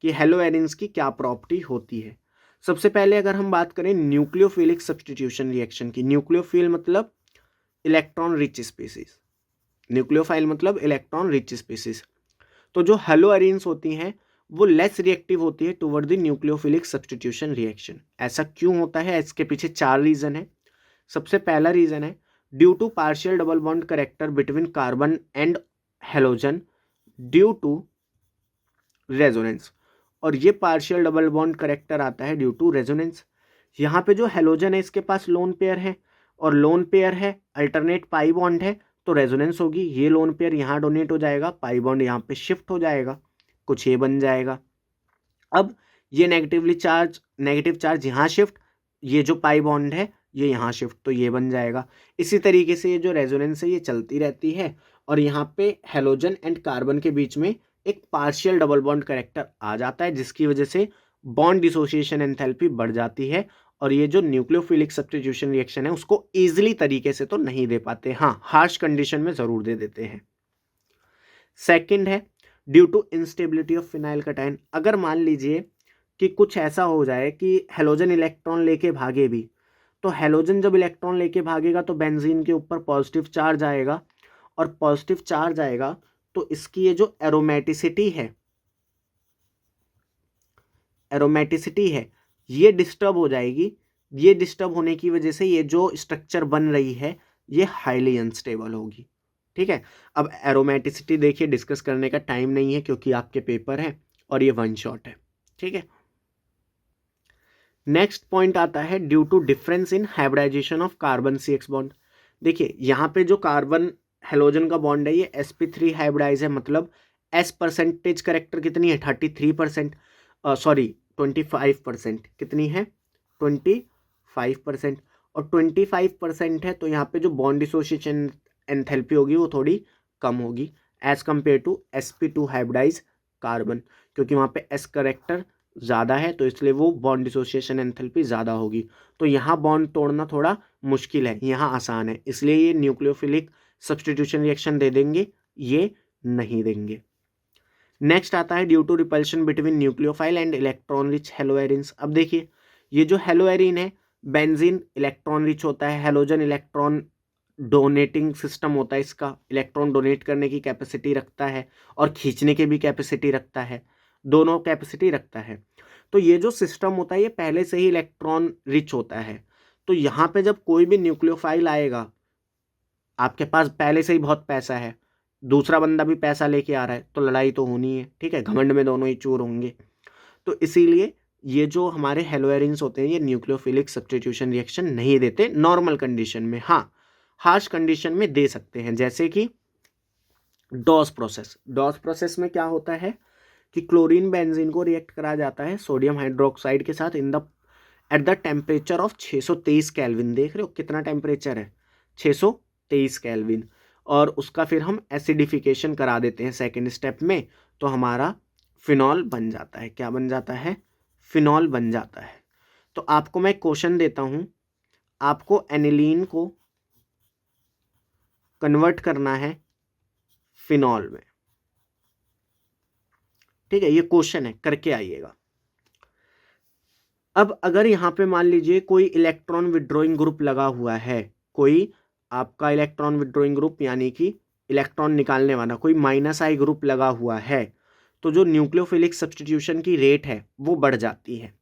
कि हेलोएरिन्स की क्या प्रॉपर्टी होती है। सबसे पहले अगर हम बात करें न्यूक्लियोफिलिक सब्स्टिट्यूशन रिएक्शन की, न्यूक्लियोफिल मतलब इलेक्ट्रॉन रिच स्पीसीज, न्यूक्लियोफाइल मतलब इलेक्ट्रॉन रिच स्पीसीज। तो जो हेलोएरिन्स होती हैं वो लेस रिएक्टिव होती है toward the nucleophilic substitution reaction. ऐसा क्यों होता है, इसके पीछे 4 रीजन है। सबसे पहला रीजन है due to partial double bond character between carbon and halogen due to resonance, और ये पार्शियल डबल बॉन्ड करेक्टर आता है ड्यू टू रेजोनेंस। यहाँ पे जो हेलोजन है इसके पास लोन पेयर है और लोन पेयर है, अल्टरनेट पाई बॉन्ड है, तो रेजोनेंस होगी। ये लोन पेयर यहाँ डोनेट हो जाएगा, पाई बॉन्ड यहाँ पे शिफ्ट हो जाएगा, कुछ ये बन जाएगा। अब ये नेगेटिव चार्ज यहाँ शिफ्ट, ये जो पाई बॉन्ड है ये यहाँ शिफ्ट, तो ये बन जाएगा। इसी तरीके से ये जो रेजोनेंस है ये चलती रहती है और यहाँ पे हेलोजन एंड कार्बन के बीच में एक पार्शियल डबल बॉन्ड करेक्टर आ जाता है, जिसकी वजह से बॉन्ड डिसोसिएशन एंथैल्पी बढ़ जाती है और ये जो न्यूक्लियोफिलिक सब्स्टिट्यूशन रिएक्शन है उसको ईजिली तरीके से तो नहीं दे पाते, हाँ हार्श कंडीशन में जरूर दे देते हैं। सेकंड है due to instability of phenyl cation. अगर मान लीजिए कि कुछ ऐसा हो जाए कि हेलोजन इलेक्ट्रॉन लेके भागे भी, तो हेलोजन जब इलेक्ट्रॉन लेके भागेगा तो बेंजीन के ऊपर पॉजिटिव चार्ज आएगा, और पॉजिटिव चार्ज आएगा तो इसकी ये जो एरोमेटिसिटी है ये डिस्टर्ब हो जाएगी। ये डिस्टर्ब होने की वजह से ये जो स्ट्रक्चर बन रही है ये हाईली अनस्टेबल होगी। ठीक है, अब एरोमेटिसिटी देखिए डिस्कस करने का टाइम नहीं है क्योंकि आपके पेपर है और ये वन शॉट है। ठीक है, नेक्स्ट पॉइंट आता है due to difference in hybridization of carbon CX bond. देखिए यहाँ पे जो कार्बन हेलोजन का बॉन्ड है ये sp3 हाइब्रिडाइज है, मतलब s परसेंटेज करेक्टर कितनी है 33%, सॉरी 25%, कितनी है 25%, और 25% है तो यहाँ पे जो बॉन्ड डिसोसिएशन एंथैल्पी होगी वो थोड़ी कम होगी as compare to sp2 hybridize carbon, क्योंकि वहाँ पे s करेक्टर ज़्यादा है तो इसलिए वो बॉन्ड डिसोसिएशन एंथैल्पी ज़्यादा होगी। तो यहाँ बॉन्ड तोड़ना थोड़ा मुश्किल है, यहाँ आसान है, इसलिए ये न्यूक्लियोफिलिक सब्स्टिट्यूशन रिएक्शन दे देंगे, ये नहीं देंगे। नेक्स्ट आता है due to repulsion between nucleophile and electron rich haloarenes. अब देखिए ये जो हेलोएरिन है, बेंजीन इलेक्ट्रॉन रिच होता है, हेलोजन इलेक्ट्रॉन डोनेटिंग सिस्टम होता है, इसका इलेक्ट्रॉन डोनेट करने की कैपेसिटी रखता है और खींचने की भी कैपेसिटी रखता है, दोनों कैपेसिटी रखता है। तो ये जो सिस्टम होता है ये पहले से ही इलेक्ट्रॉन रिच होता है, तो यहाँ पे जब कोई भी न्यूक्लियोफाइल आएगा, आपके पास पहले से ही बहुत पैसा है, दूसरा बंदा भी पैसा लेके आ रहा है, तो लड़ाई तो होनी है। ठीक है, घमंड में दोनों ही चूर होंगे, तो इसीलिए ये जो हमारे हेलोएरिन्स होते हैं ये न्यूक्लियोफिलिक सब्स्टिट्यूशन रिएक्शन नहीं देते नॉर्मल कंडीशन में। हाँ हार्श कंडीशन में दे सकते हैं, जैसे कि डॉस प्रोसेस में क्या होता है कि क्लोरीन बेंजीन को रिएक्ट करा जाता है सोडियम हाइड्रोक्साइड के साथ at the temperature of 623 kelvin. देख रहे हो कितना टेम्परेचर है, 623 केल्विन, और उसका फिर हम एसिडिफिकेशन करा देते हैं सेकेंड स्टेप में, तो हमारा फिनॉल बन जाता है। क्या बन जाता है, फिनॉल बन जाता है। तो आपको मैं क्वेश्चन देता हूं, आपको एनिलीन को कन्वर्ट करना है फिनॉल में। ठीक है, ये क्वेश्चन है, करके आइएगा। अब अगर यहाँ पे मान लीजिए कोई इलेक्ट्रॉन विड्रॉइंग ग्रुप लगा हुआ है, कोई आपका इलेक्ट्रॉन विड्रॉइंग ग्रुप यानी कि इलेक्ट्रॉन निकालने वाला कोई -I ग्रुप लगा हुआ है, तो जो न्यूक्लियोफिलिक सब्स्टिट्यूशन की रेट है वो बढ़ जाती है।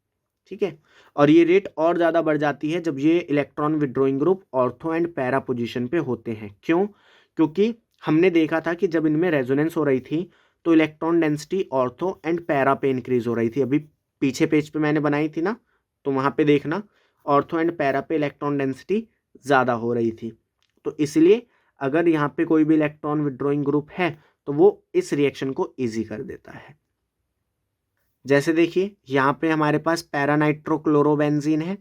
ठीक है, और ये रेट और ज़्यादा बढ़ जाती है जब ये electron withdrawing group ortho and para position पे होते हैं। क्यों, क्योंकि हमने देखा था कि जब इनमें रेजोनेंस हो रही थी तो electron density ortho and para पे इंक्रीज हो रही थी। अभी पीछे पेज पे मैंने बनाई थी ना, तो वहाँ पे देखना ऑर्थो एंड पैरा पे इलेक्ट्रॉन डेंसिटी ज़्यादा हो रही थी। तो इसलिए अगर यहाँ पे कोई भी इलेक्ट्रॉन विड्रॉइंग ग्रुप है तो वो इस रिएक्शन को ईजी कर देता है। जैसे देखिए यहाँ पे हमारे पास पैरानाइट्रोक्लोरोबेंजीन है,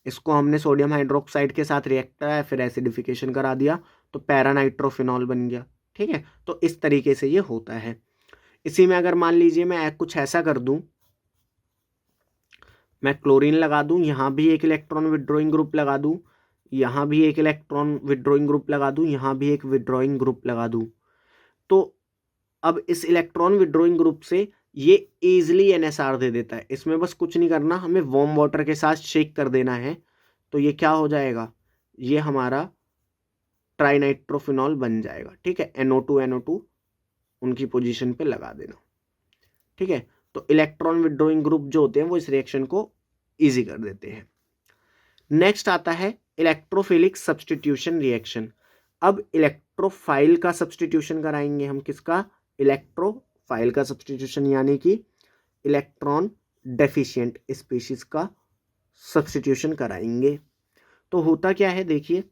इसको हमने सोडियम हाइड्रोक्साइड के साथ रिएक्ट कराया, फिर एसिडिफिकेशन करा दिया तो पैरानाइट्रोफिनॉल बन गया। ठीक है, तो इस तरीके से ये होता है। इसी में अगर मान लीजिए मैं कुछ ऐसा कर दूं मैं क्लोरीन लगा दूं, यहाँ भी एक इलेक्ट्रॉन विड्रॉइंग ग्रुप लगा दूं, यहाँ भी एक इलेक्ट्रॉन विड्रॉइंग ग्रुप लगा दूं, यहाँ भी एक विड्रॉइंग ग्रुप लगा दूं, तो अब इस इलेक्ट्रॉन विड्रॉइंग ग्रुप से ये इजीली NSR दे देता है। इसमें बस कुछ नहीं करना, हमें वार्म वाटर के साथ शेक कर देना है, तो ये क्या हो जाएगा, ये हमारा ट्राइनाइट्रोफिनॉल बन जाएगा। ठीक है, NO2 उनकी पोजीशन पे लगा देना। ठीक है, तो इलेक्ट्रॉन विड्रॉइंग ग्रुप जो होते हैं वो इस रिएक्शन को इजी कर देते हैं। नेक्स्ट आता है इलेक्ट्रोफिलिक सब्स्टिट्यूशन रिएक्शन। अब इलेक्ट्रोफाइल का सब्स्टिट्यूशन कराएंगे हम, किसका, इलेक्ट्रोफाइल का सब्स्टिट्यूशन, यानी कि इलेक्ट्रॉन डेफिशिएंट स्पीशीज का सब्स्टिट्यूशन कराएंगे। तो होता क्या है, देखिए,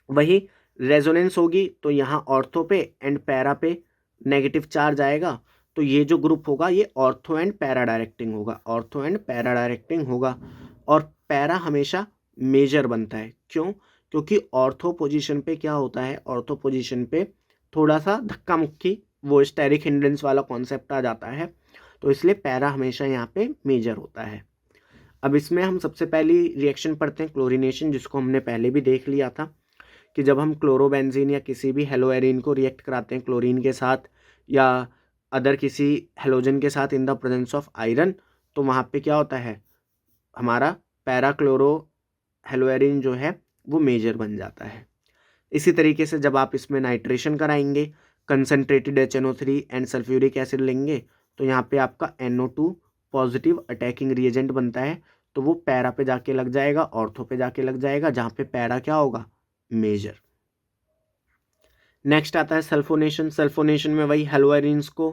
वही रेजोनेंस होगी, तो यहाँ ऑर्थो पे एंड पैरा पे नेगेटिव चार्ज आएगा, तो ये जो ग्रुप होगा ये ऑर्थो एंड पैरा डायरेक्टिंग होगा, ऑर्थो एंड पैरा डायरेक्टिंग होगा। और पैरा हमेशा मेजर बनता है, क्यों, क्योंकि ऑर्थो पोजीशन पे क्या होता है, ऑर्थो पोजीशन पे थोड़ा सा धक्का मुक्की, वो स्टेरिक हिंड्रेंस वाला कॉन्सेप्ट आ जाता है, तो इसलिए पैरा हमेशा यहाँ पे मेजर होता है। अब इसमें हम सबसे पहली रिएक्शन पढ़ते हैं क्लोरीनेशन, जिसको हमने पहले भी देख लिया था कि जब हम क्लोरोबेंजीन या किसी भी हेलोएरिन को रिएक्ट कराते हैं क्लोरीन के साथ या अदर किसी हेलोजन के साथ in the presence of iron, तो वहाँ पे क्या होता है, हमारा पैराक्लोरो हेलोएरिन जो है वो मेजर बन जाता है। इसी तरीके से जब आप इसमें नाइट्रेशन कराएंगे, concentrated HNO3 and sulphuric acid लेंगे, तो यहाँ पे आपका NO2 पॉजिटिव अटैकिंग रिएजेंट बनता है, तो वो पैरा पे जाके लग जाएगा, ऑर्थो पे जाके लग जाएगा, जहाँ पे पैरा क्या होगा, मेजर। नेक्स्ट आता है सल्फोनेशन। सल्फोनेशन में वही हेलोएरिन्स को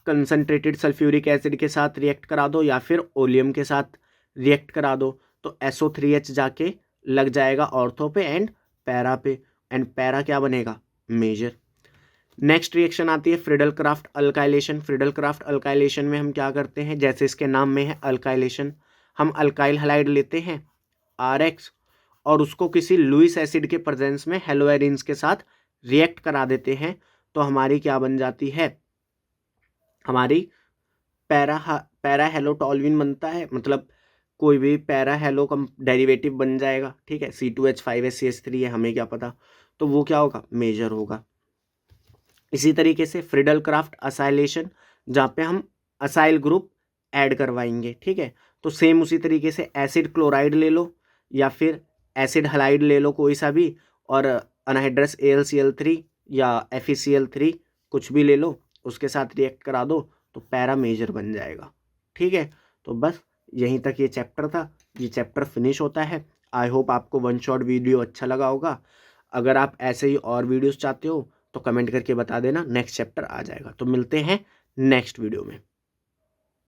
कंसनट्रेटेड सल्फ्यूरिक एसिड के साथ रिएक्ट करा दो या फिर ओलियम के साथ रिएक्ट करा दो, तो SO3H जाके लग जाएगा ऑर्थो पे एंड पैरा पे, एंड पैरा क्या बनेगा, मेजर। नेक्स्ट रिएक्शन आती है Friedel craft alkylation. Friedel craft alkylation में हम क्या करते हैं, जैसे इसके नाम में है अल्काइलेशन, हम अल्काइल हैलाइड लेते हैं RX और उसको किसी लुइस एसिड के प्रेजेंस में हेलोएरिन्स के साथ रिएक्ट करा देते हैं, तो हमारी क्या बन जाती है, हमारी पैरा हेलोटोल्विन बनता है, मतलब कोई भी पैरा हेलो का डेरिवेटिव बन जाएगा। ठीक है, C2H5SCH3 है, हमें क्या पता, तो वो क्या होगा, मेजर होगा। इसी तरीके से फ्रीडल क्राफ्ट असाइलेशन, जहाँ पे हम असाइल ग्रुप ऐड करवाएंगे। ठीक है, तो सेम उसी तरीके से एसिड क्लोराइड ले लो या फिर एसिड हलाइड ले लो कोई सा भी, और अनहाइड्रस AlCl3 या FeCl3 कुछ भी ले लो, उसके साथ रिएक्ट करा दो, तो पैरा मेजर बन जाएगा। ठीक है, तो बस यहीं तक ये चैप्टर था, ये चैप्टर फिनिश होता है। आई होप आपको वन शॉट वीडियो अच्छा लगा होगा। अगर आप ऐसे ही और वीडियोस चाहते हो तो कमेंट करके बता देना, नेक्स्ट चैप्टर आ जाएगा। तो मिलते हैं नेक्स्ट वीडियो में।